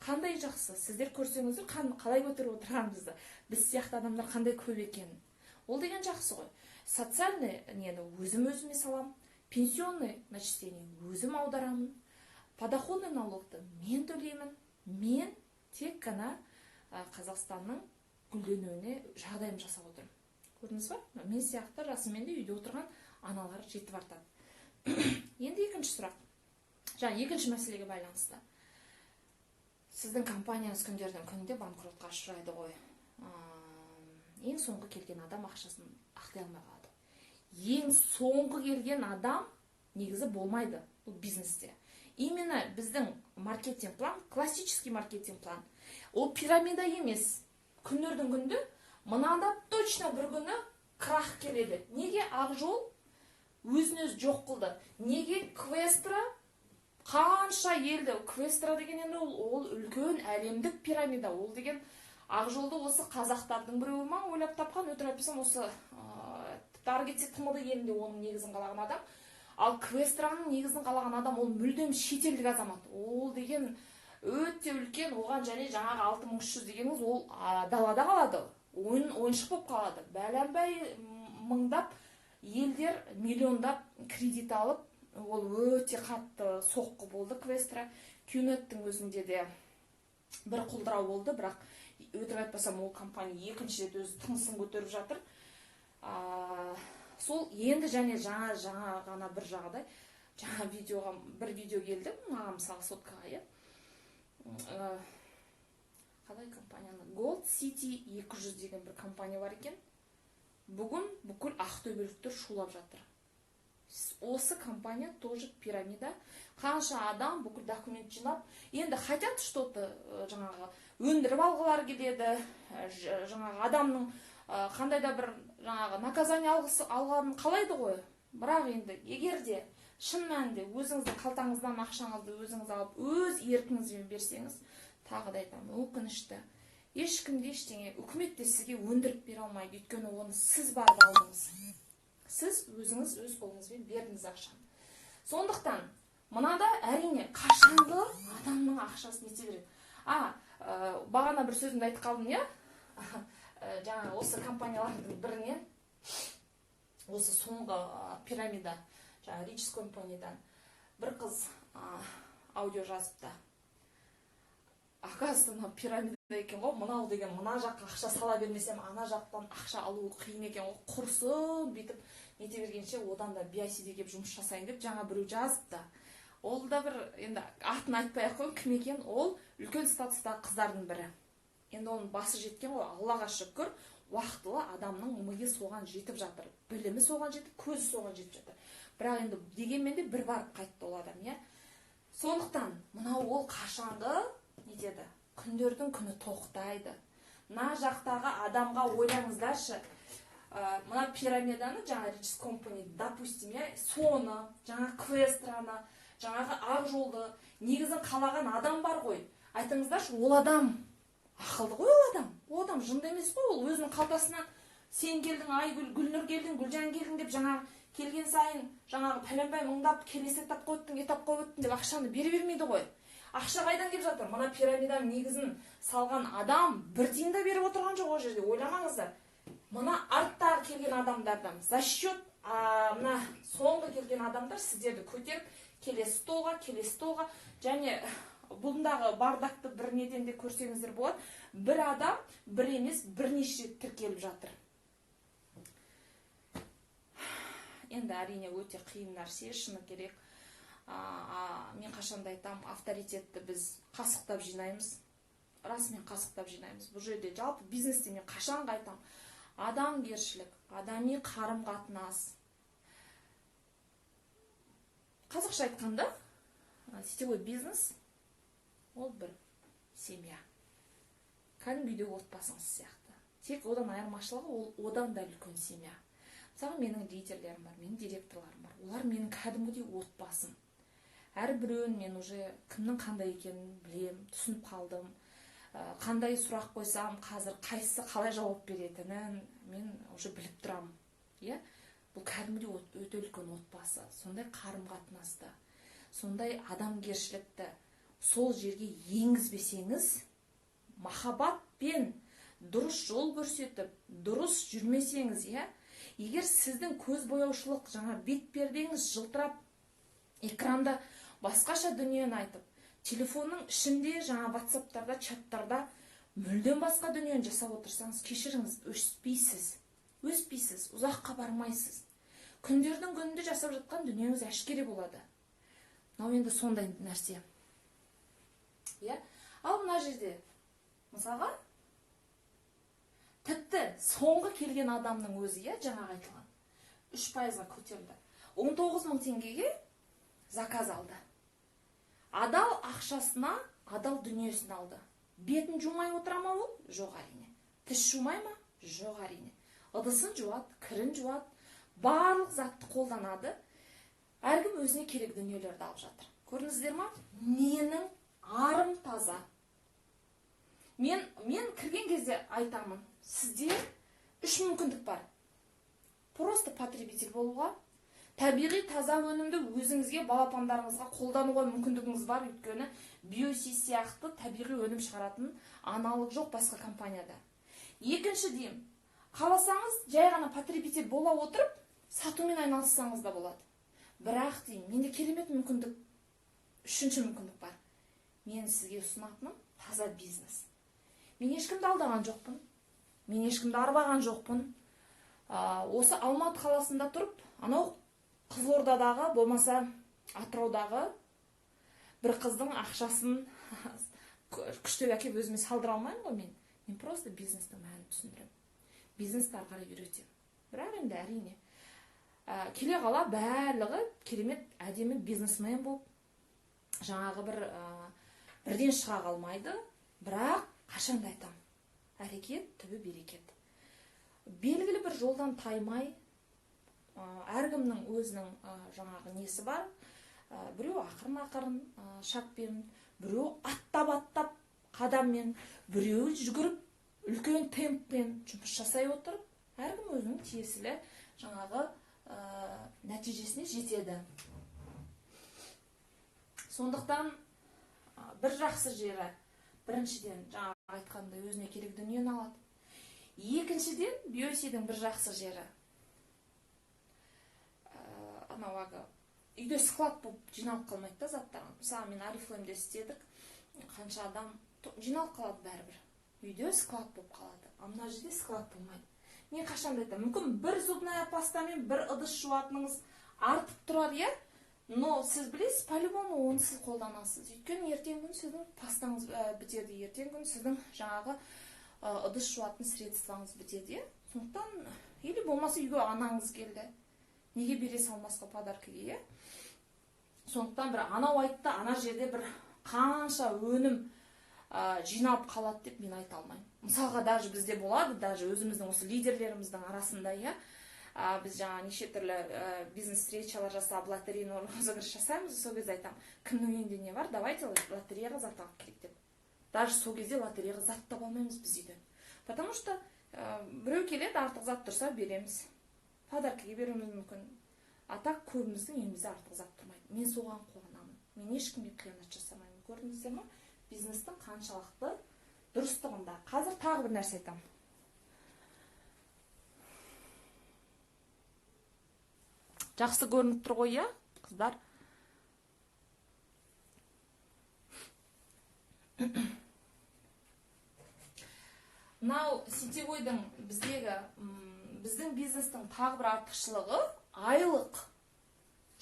Қандай жақсы, сіздер көрсеңіздер, қалай көтеріп отырғанымызды, біз сияқты адамдар қандай көп екенін. Ол деген жақсы ғой. Социальный нені өзім-өзіме салам, пенсионный начисление өзім аударамын, подоходный налогты мен төлеймін. Мен тек қана Қазақстанның гүлденуіне жағдайым жасап отырмын. Көрдіңіз ба? Мен сияқты расымен де үйде отырған аналар жетіп артады. Енді екінші сұрақ. Екінші мәселеге байланысты. Сіздің компанияңыз күндердің күнінде банкротқа ұшырайды ғой. Ең соңғы келген адам ақшасын ақтай алмай қалады. Ең соңғы келген адам негізі болмайды бұл бизнесте. Именно біздің маркетинг план, классический маркетинг план, ол пирамида емес. Күндердің күнді мынада точно бір күні крах келеді. Неге Ақжол өзін-өз жоқ қылды? Неге Квестра қанша елді? Квестра деген енді ол үлкен әлемдік пирамида. Ол деген Ақжолды осы қазақтардың біреуі ма ойлап тапқан, өтірік айтпасам осы тар кетсе тмд елінде оның негізін қалаған адам. Ал Квестраның негізін қалаған адам ол мүлдем шетелдік азамат. Ол деген өте үлкен, оған және жаңағы 6300 дегеніңіз ол далада қалады. Ойыншық болып қалады. Бәләнбай мыңдап елдер миллиондап кредит алып, ол өте қатты соққы болды Квестра. Кюнеттің өзінде де бір құлдырау болды, бірақ өтірік айтпасам ол компания екінші рет өз тынысын көтеріп жатыр. Сол енді және жаңа ғана бір жағдай, бір видео келді, маған мысалы соткаға, қалай компанияны, Gold City 200 деген бір компания бар екен. Бүгін бүкіл ақтөбеліктер шулап жатыр. Осы компания тоже пирамида. Қанша адам бүкіл документ жинап, енді хотят что-то жаңағы өндіріп алғылар келеді, жаңағы адамның қандай да бір жаңағы наказание алғанын қалайды ғой. Бірақ енді егерде шын мәнінде өзіңіздің қалтаңыздан ақшаңызды өзіңіз алып, өз еркіңізбен берсеңіз, тағы да айтамын, өкінішті. Ешкімде ештеңе, үкімет те сізге өндіріп бере алмайды, өйткені оны сіз барып алдыңыз. Сіз өзіңіз өз қолыңызбен бердіңіз ақшаны. Сондықтан, мынада әрине қашанғы адамның ақшасын ете береді. Бағана бір сөзімді айтып қалдым, я? Жаңа осы компаниялардың бірінен, осы соңғы пирамида, жаңа Ричс компаниядан бір қыз аудио жазыпты. Оказывается, пирамида екен ғой, мынау деген мына жаққа ақша сала бермесем, ана жақтан ақша алу қиын екен ғой, құрсын бүйтіп нете бергенше одан да BIC-де келіп жұмыс жасайын деп жаңа біреу жазыпты. Ол да бір, енді атын айтпай ақ қойын, кім екен, ол үлкен статустағы қыздардың бірі. енді оның басы жеткен ғой, Аллаға шүкір, уақытылы адамның миы соған жетіп жатыр, білімі соған жетіп, көзі соған жетіп жатыр. Бірақ енді дегенмен де бір барып қайтты ол адам, иә. Сондықтан мынау ол қашанғы нетеді? Күндердің күні тоқтайды. Мына жақтағы адамға ойлаңыздаршы, мына пирамиданы, жаңа Riches Company, допустим, соны, жаңа Квестраны, жаңағы ақ жолды, негізін қалаған адам бар ғой. Айтыңыздаршы, ол адам ақылды ғой, ол адам жынды емес қой, ол өзінің қалтасынан сен келдің, Айгүл, Гүлнұр келдің, Гүлжан келдің деп жаңағы келген сайын жаңағы пәленбай мыңдап келесі этапқа өттің деп ақшаны бере бермейді ғой. Ақша қайдан келіп жатыр? Мына пирамиданың негізін салған адам бір тиын да беріп отырған жоқ ол жерде, ойламаңыздар. Мына арттағы келген адамдардан за счет мына соңғы келген адамдар сіздерді көтеріп келесі столға, және бұндағы бардакты бір неден де көрсеңіздер болады, бір адам бір емес бірнеше тіркеліп жатыр. Енді әрине өте қиын нәрсе, шыны керек. Мен қашанда айтам, авторитетті біз қасықтап жинаймыз. Расымен қасықтап жинаймыз. Бұл жерде жалпы бизнесте мен қашанға айтам, адамгершілік, адами қарым-қатынас. Қазақша айтқанда, сетевой бизнес ол бір семья. Кәдімгідей отбасыңыз сияқты. Тек одан айырмашылығы ол одан да үлкен семья. Мысалы, менің лидерлерім бар, менің директорларым бар. Олар менің кәдімгідей отбасым. Әрбіреуін мен уже кімнің қандай екенін білем, түсініп қалдым. Қандай сұрақ қойсам, қазір қайсысы қалай жауап беретінін мен уже біліп тұрам. Бұл кәдімгідей өте үлкен отбасы. Сондай қарым-қатынасты, сондай адамгершілікті сол жерге енгізбесеңіз, махаббатпен дұрыс жол көрсетіп, дұрыс жүрмесеңіз, егер сіздің көз бояушылық, жаңа бет пердеңіз жылтырап, экранда басқаша дүниені айтып, телефонның ішінде, жаңа WhatsApp-тарда, чаттарда мүлдем басқа дүниені жасап отырсаңыз, кешіріңіз, өспейсіз, ұзаққа бармайсыз. Күндердің күнінде жасап жатқан дүниеңіз әшкере болады. Мынау енді сондай нәрсе. Ал мына жерде, мысалға, тіпті соңғы келген адамның өзі, жаңағы айтылған, 3%-ға көтерілді. 19.000 теңгеге заказ алды. Адал ақшасына, адал дүниесін алды. Бетін жумай отыра ма ол? Жоқ әрине. Тіс жумай ма? Жоқ әрине. Ыдысын жуады, кірін жуады, барлық затты қолданады. Әркім өзіне керек дүниелерді алып жатыр. Көрдіңіздер ма? Менің арым таза. Мен кірген кезде айтамын, сізде 3 мүмкіндік бар. Просто потребитель болуға, табиғи таза өнімді өзіңізге, балапандарыңызға қолдануға мүмкіндігіңіз бар, өйткені Биоси сияқты табиғи өнім шығаратын аналог жоқ басқа компанияда. Екінші дейм, қаласаңыз, жай ғана потребитель бола отырып, сатумен айналыссаңыз да болады. Бірақ дейм, менде керемет мүмкіндік, үшінші мүмкіндік бар. Мен сізге ұсынатыным таза бизнес. Мен ешкімді алдаған жоқпын. Мен ешкімді арбаған жоқпын. Осы Алматы қаласында тұрып, анау Қызылордадағы, болмаса Атыраудағы бір қыздың ақшасын күштеп әкеп өзіме салдыра алмаймын ғой мен. Мен просто бизнестің мәнін түсіндірем. Бизнесті ары қарай үйретем. Бірақ енді әрине келе қала барлығы керемет әдемі бизнесмен болып, жаңағы бірден шыға қалмайды, бірақ қашанда айтам, әрекет түбі берекет. Белгілі бір жолдан таймай, әркімнің өзінің жаңағы несі бар, біреу ақырын шаппен, біреу аттап қадаммен, біреу жүгіріп, үлкен темппен жұмыс жасай отырып, әркім өзінің тиесілі жаңағы нәтижесіне жетеді. Сондықтан бір жақсы жері, біріншіден жаңағы айтқандай өзіне керек дүниені алады. Екіншіден, Биосидің бір жақсы жері. Үйде склад болып жиналып қалмайды да заттарға. Мысалы, мен Арифлеймде істедік, қанша адам жиналып қалады бәрібір. Үйде склад болып қалады. Мына жерде склад болмайды. Мен қашанда айтам, мүмкін бір зубная пастамен бір ыдыс жуатыныңыз артып тұрар, Но сіз білесіз, по-любому оны сіз қолданасыз. Өйткені ертең күн сіздің пастаңыз бітеді, ертең күн сіздің жаңағы ыдыс жуатын средствоңыз бітеді. Сондықтан, или болмаса үйге анаңыз келді. Неге бере салмасқа подаркіге, Сондықтан бір анау айтты, ана жерде бір қанша өнім жиналып қалады деп мен айта алмаймын. Мысалға, даже бізде болады, даже өзіміздің осы лидерлеріміздің арасында, біз жаңа неше түрлі бизнес-встречалар жасап, лотерейный розыгрыш жасаймыз, сол кезде айтамын, кімнің үйінде не бар, давайте лотереяға зат алып керек деп. Даже сол кезде лотереяға зат таба алмаймыз біз үйден. Потому что біреу келеді, артық зат тұрса береміз. Подаркіге беруіміз мүмкін. А так көбіміздің үйімізде артық зат тұрмайды. Мен соған қуанамын. Мен ешкімге қиянат жасамаймын. Көрдіңіздер ме? Бизнестің қаншалықты дұрыстығында. Қазір тағы бір нәрсе айтамын. Жақсы көрініп тұр ғой, қыздар? Мынау сетевойдың біздің бизнестің тағы бір артықшылығы айлық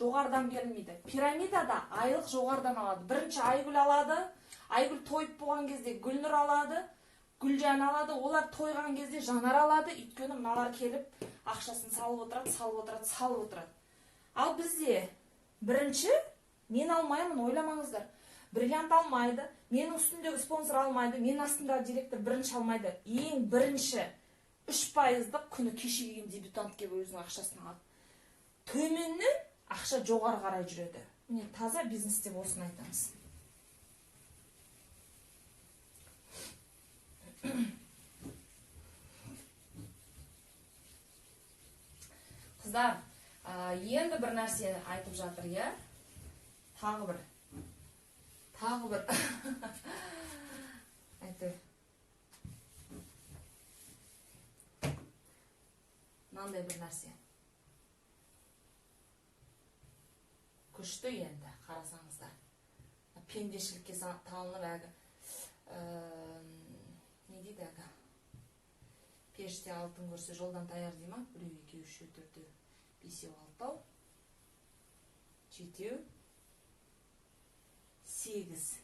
жоғарыдан берілмейді. Пирамидада айлық жоғарыдан алады. Бірінші Айгүл алады, Айгүл тойып болған кезде Гүлнұр алады, Гүлжан алады, олар тойған кезде Жанар алады, өйткені мыналар келіп ақшасын салып отырады. Ал бізде бірінші мен алмаймын, ойламаңыздар. Бриллиант алмайды, менің үстіндегі спонсор алмайды, мен астында директор бірінші алмайды. Ең бірінші 3%-ық күні кеше келген дебютант келіп өзінің ақшасын алады. Төменнен ақша жоғары қарай жүреді. Міне таза бизнесте осыны айтамыз. Қыздар, енді бір нәрсе айтып жатыр, Тағы бір. Айтыр. Мынандай бір нәрсе. Күшті енді, қарасаңыздар. Пендешілікке талынып әгі. Не дейді әгі? Періште алтын көрсе жолдан таяр дей ма? 1, 2, 3, 4, 5, 6, 7, 8.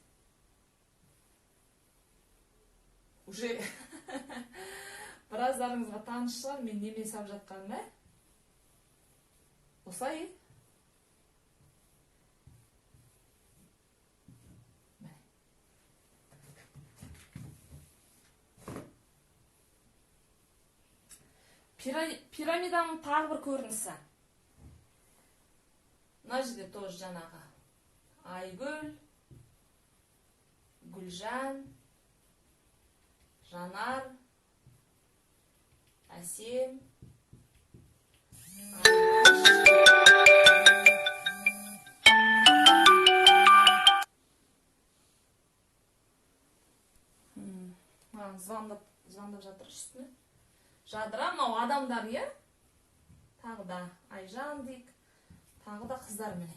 Уже біраздарыңызға таныш шығар, мен немен сап жатқаным, Осылай. Пирамиданың тағы бір көрінісі. Мына жерде тоже жаңағы Айгүл, Гүлжан, Жанар, Әсем, звондап жатыр үстіне. Жадыра, мынау адамдар, Тағы да Айжан дейік, тағы да қыздар міне.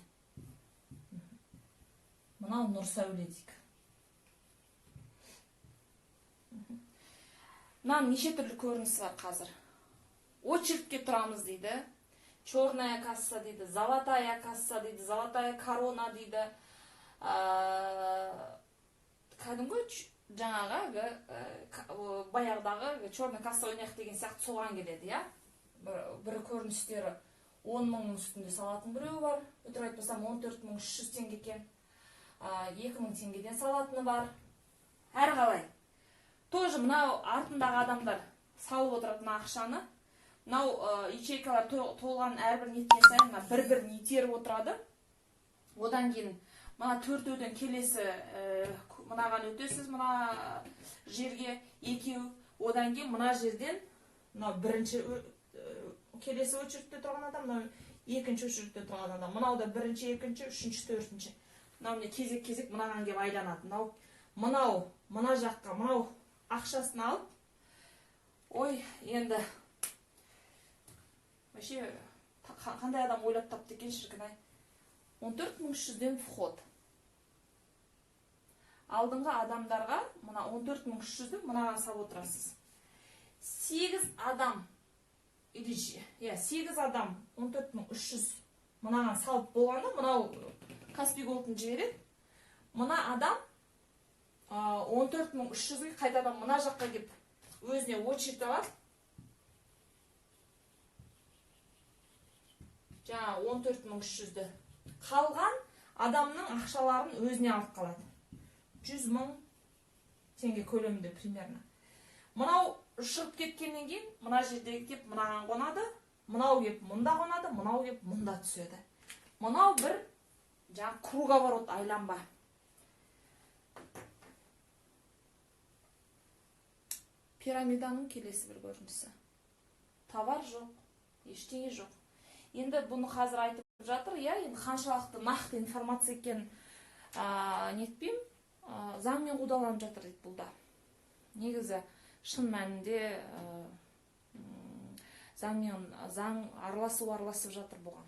Мынау Нұрсәуле дейік. Мынау неше түрлі көрінісі бар қазір. Очередке тұрамыз дейді. Черная касса дейді, золотая касса дейді, золотая корона дейді. Кәдімгі жаңағы баяғыдағы черный касса ойнақ деген сияқты соған келеді, Бір көріністері 10 000 үстінде салатын біреу бар. Өтір айтпасам 14 300 теңге екен. 2000 теңгеден салатыны бар. Әр қалай. Тоже мынау артындағы адамдар салып отыратын ақшаны. Мынау ячейкалар толған әрбір неткен сайын бір-бір нетеріп отырады. Одан кейін мына төртеуден келесі мынаған өтесіз, мына жерге екеу. Одан кейін мына жерден бірінші келесі очередте тұрған адам, екінші очередте тұрған адам. Мынау да бірінші, екінші, үшінші, төртінші. Мынау кезек-кезек мынаған келіп айланады. Мынау, мына жаққа, мынау ақшасын алып, ой, енді вообще қандай адам ойлап тапты екен, шіркін-ай. 14 300-ден вход. Алдыңғы адамдарға мына 14 300-ді мынаған сап отырасыз. 8 адам, 8 адам 14 300 мынаған салып болғанда, мынау Каспий Голдтың жібереді. Мына адам 14.300-ге қайтадан мына жаққа кеп өзіне очередь алады. Жаңа 14.300-ді. Қалған адамның ақшаларын өзіне алып қалады. 100.000 теңге көлемінде примерно. Мынау шығып кеткеннен кейін, мына жердегі кеп мынаған қонады, мынау кеп мұнда қонады, мынау кеп мұнда түседі. Мынау бір жаңа круговорот, айланба. Пирамиданың келесі бір көрінісі. Товар жоқ, ештеңе жоқ. Енді бұны қазір айтып жатыр, енді қаншалықты нақты информация екен нетпеймін, заңмен қудаланып жатыр дейді бұлда. Негізі шын мәнінде заң араласып жатыр бұған.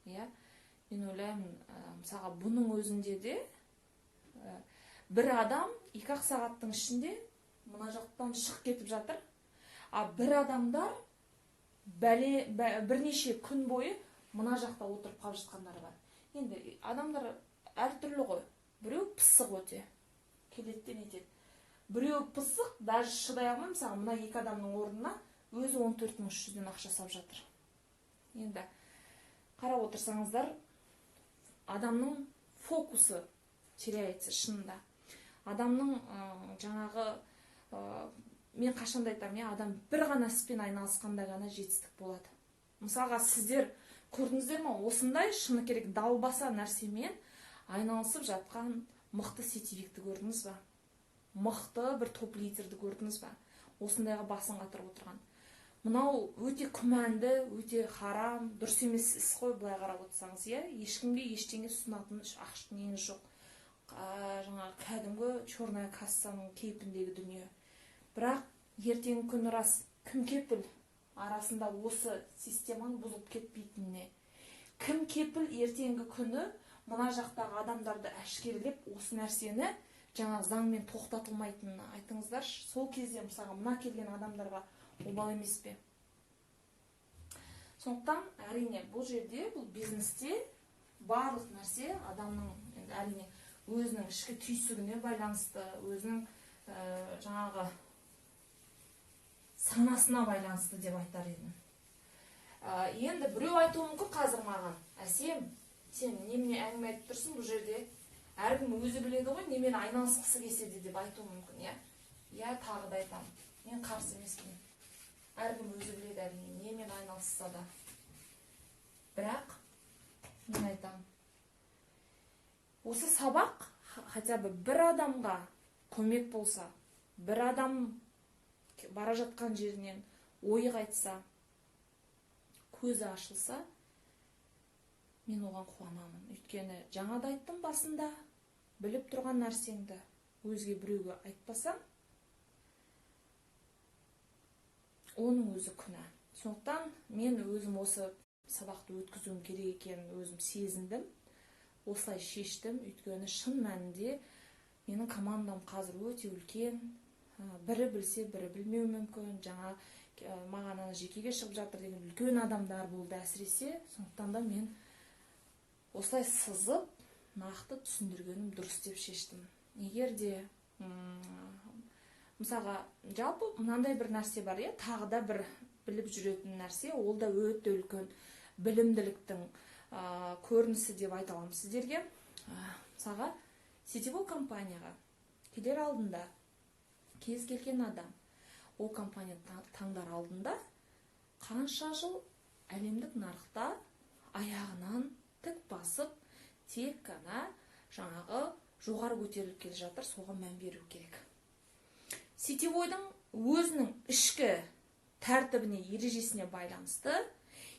Мен ойлаймын, мысалға бұның өзінде де бір адам 2 сағаттың ішінде мына жақтан шығып кетіп жатыр. Бір адамдар бірнеше күн бойы мына жақта отырып қалып жатқандар бар. Енді адамдар әртүрлі ғой. Біреу пысық өте, келеді нетеді. Біреу пысық, даже шыдай алмай, мысалы, мына 2 адамның орнына өзі 14.300-ден ақша сап жатыр. Енді қарап отырсаңыздар, адамның фокусы теряется шынында. Адамның жаңағы, мен қашанда айтамын, адам бір ғана іспен айналысқанда ғана жетістік болады. Мысалға, сіздер көрдіңіздер ме, осындай шыны керек далбаса нәрсемен айналысып жатқан мықты сетевикті көрдіңіз ба? Мықты бір топ-лидерді көрдіңіз ба? Осындайға басын қатырып отырған. Мынау өте күмәнді, өте харам, дұрыс емес іс қой, былай қарап отырсаңыз, ешкімге ештеңе ұсынатын неңіз жоқ. Жаңа кәдімгі черная кассаның кейпіндегі дүние. Бірақ ертеңгі күні рас, кім кепіл арасында осы системаның бұзылып кетпейтініне? Кім кепіл ертеңгі күні мына жақтағы адамдарды әшкерелеп, осы нәрсені жаңа заңмен тоқтатылмайтынына айтыңыздар. Сол кезде мысалға мына келген адамдарға обал емес пе? Сондықтан әрине бұл жерде, бұл бизнесте барлық нәрсе адамның әрине өзінің ішкі түйсігіне байланысты, өзінің жаңағы санасына байланысты деп айтар едім. Енді біреу айтуы мүмкін қазір маған, әсем, сен немене әңгіме айтып тұрсың, бұл жерде әркім өзі біледі ғой, немен айналысқысы келсе деп айтуы мүмкін, тағы да айтамын, мен қарсы емеспін. Әркім өзі біледі, әрине, немен айналысса да. Бірақ мен айтамын, осы сабақ хотя бы бір адамға көмек болса, бір адам бара жатқан жерінен ойы қайтса, көзі ашылса, мен оған қуанамын. Өйткені жаңада айттым басында, біліп тұрған нәрсеңді өзге біреуге айтпасаң, оның өзі күнә. Сондықтан мен өзім осы сабақты өткізуім керек екенін өзім сезіндім. Осылай шештім, өйткені шын мәнінде менің командам қазір өте үлкен. Бірі білсе, бірі білмеу мүмкін. Жаңа маған жекеге шығып жатыр деген үлкен адамдар болды әсіресе. Сондықтан да мен осылай сызып, нақты түсіндіргенім дұрыс деп шештім. Егер де мысалға, жалпы мынандай бір нәрсе бар, тағы да бір біліп жүретін нәрсе, ол да өте үлкен білімділіктің көрінісі деп айта аламын сіздерге. Мысалға, сетевой компанияға келер алдында кез келген адам ол компания таңдар алдында қанша жыл әлемдік нарықта аяғынан тік басып, тек қана жаңағы жоғары көтеріліп келе жатыр, соған мән беру керек. Сетевойдың өзінің ішкі тәртібіне, ережесіне байланысты,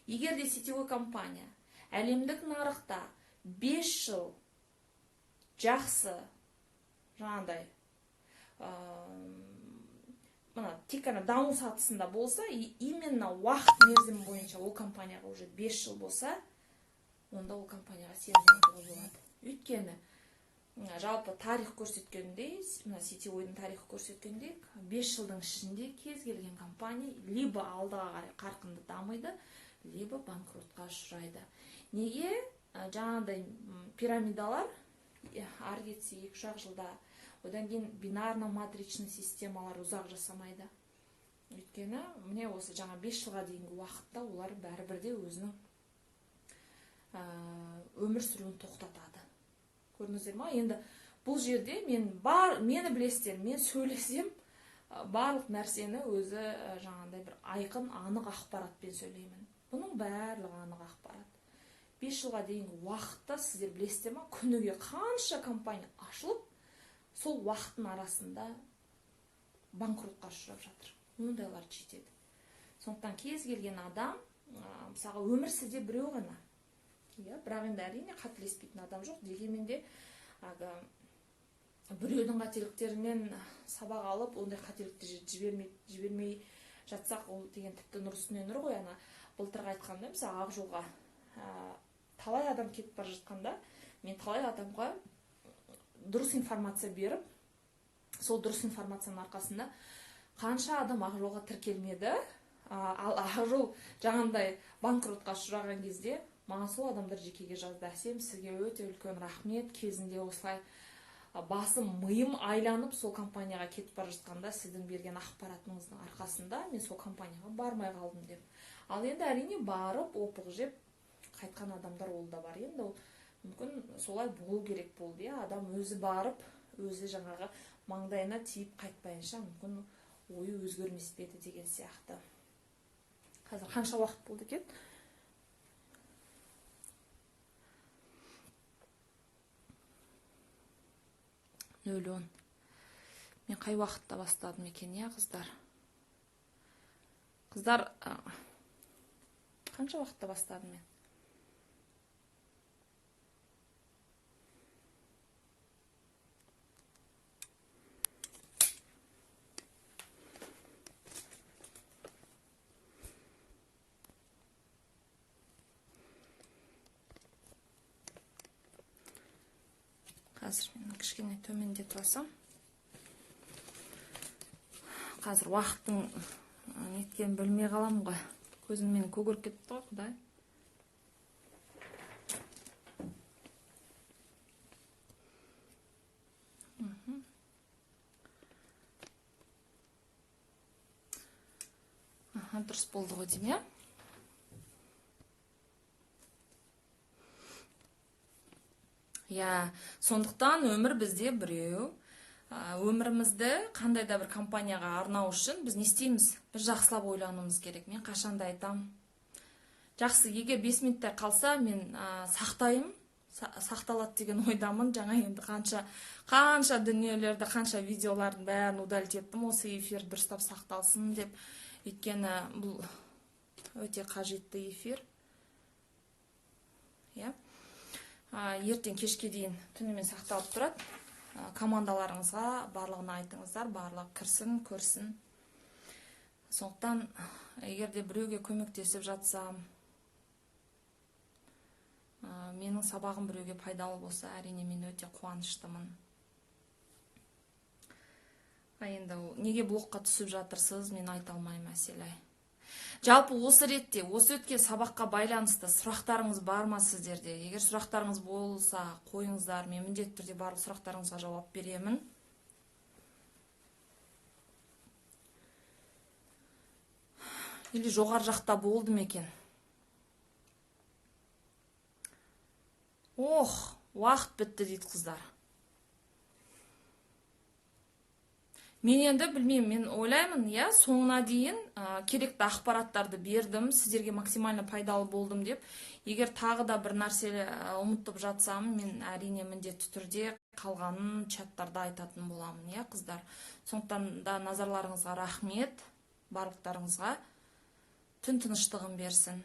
егер де сетевой компания әлемдік нарықта 5 жыл жақсы жаңағыдай тек қана даму сатысында болса, именно уақыт мерзімі бойынша ол компанияға уже 5 жыл болса, онда ол компанияға сенімді болады. Өйткені жалпы тарих көрсеткендей, сетевойдың тарихы көрсеткендей, 5 жылдың ішінде кез келген компания либо алдыға қарай қарқынды дамиды, либо банкротқа ұшырайды. Неге? Жаңағыдай пирамидалар ары кетсе 2-3 жылда, одан кейін бинарно-матричный системалар ұзақ жасамайды. Өйткені міне осы жаңа 5 жылға дейінгі уақытта олар бәрібірде өзінің өмір сүруін тоқтатады. Көрдіңіздер ма? Енді бұл жерде мені білесіздер, мен сөйлесем барлық нәрсені өзі жаңағыдай бір айқын, анық ақпаратпен сөйлеймін. Бұның барлығы анық ақпарат. 5 жылға дейінгі уақытта сіздер білесіздер ма? Күніге қанша компания ашылып, сол уақыттың арасында банкротқа ұшырап жатыр. Ондайлар жетеді. Сондықтан кез келген адам, мысалға өмір сізде біреу ғана. Бірақ енді әрине қателеспейтін адам жоқ. Дегенмен де біреудің қателіктерінен сабақ алып, ондай қателікті жібермей жатсақ, ол деген тіпті нұр үстіне нұр ғой. Былтырғы айтқанда, мысалы ақ жолға талай адам кетіп бара жатқанда, мен талай адамға дұрыс информация беріп, сол дұрыс информацияның арқасында қанша адам ақ жолға тіркелмеді, ал ақ жол жаңағындай банкротқа ұшыраған кезде маған сол адамдар жекеге жазды: Әсем, сізге өте үлкен рахмет, кезінде осылай басым миым айланып сол компанияға кетіп бара жатқанда сіздің берген ақпаратыңыздың арқасында мен сол компанияға бармай қалдым деп. Ал енді әрине барып опық жеп қайтқан адамдар ол да бар. Енді ол мүмкін солай болу керек болды. Адам өзі барып, өзі жаңағы маңдайына тиіп қайтпайынша мүмкін ойы өзгермес пе еді деген сияқты. Қазір қанша уақыт болды екен? 0:10. Мен қай уақытта бастадым екен, қыздар? Қыздар, қанша уақытта бастадым мен? Қазір мен кішкене төмендетіп алсам. Қазір уақыттың неткен білмей қалам ғой. Көзім мені көгеріп кетті ғой, Құдай. Дұрыс болды ғой деймін, сондықтан өмір бізде біреу. Өмірімізді қандай да бір компанияға арнау үшін біз не істейміз? Біз жақсылап ойлануымыз керек. Мен қашанда айтам. Жақсы, егер 5 минуттар қалса, мен сақтаймын, сақталады деген ойдамын. Жаңа енді қанша дүниелерді, қанша видеолардың бәрін удалить еттім, осы эфир дұрыстап сақталсын деп. Өйткені бұл өте қажетті эфир. Ертең кешке дейін түнімен сақталып тұрады. Командаларыңызға барлығына айтыңыздар, барлығы кірсін, көрсін. Сондықтан, егерде біреуге көмектесіп жатсам, менің сабағым біреуге пайдалы болса, әрине мен өте қуаныштымын. Енді неге блокқа түсіп жатырсыз, мен айта алмаймын мәселе. Жалпы осы ретте, осы өткен сабаққа байланысты сұрақтарыңыз бар ма сіздерде? Егер сұрақтарыңыз болса, қойыңыздар, мен міндетті түрде барлық сұрақтарыңызға жауап беремін. Или жоғары жақта болды ма екен? Уақыт бітті дейді қыздар. Мен енді білмеймін, мен ойлаймын, соңына дейін керекті ақпараттарды бердім, сіздерге максимально пайдалы болдым деп. Егер тағы да бір нәрсе ұмытып жатсам, мен әрине міндетті түрде қалғанын чаттарда айтатын боламын, қыздар. Сондықтан да назарларыңызға рахмет, барлықтарыңызға түн тыныштығын берсін.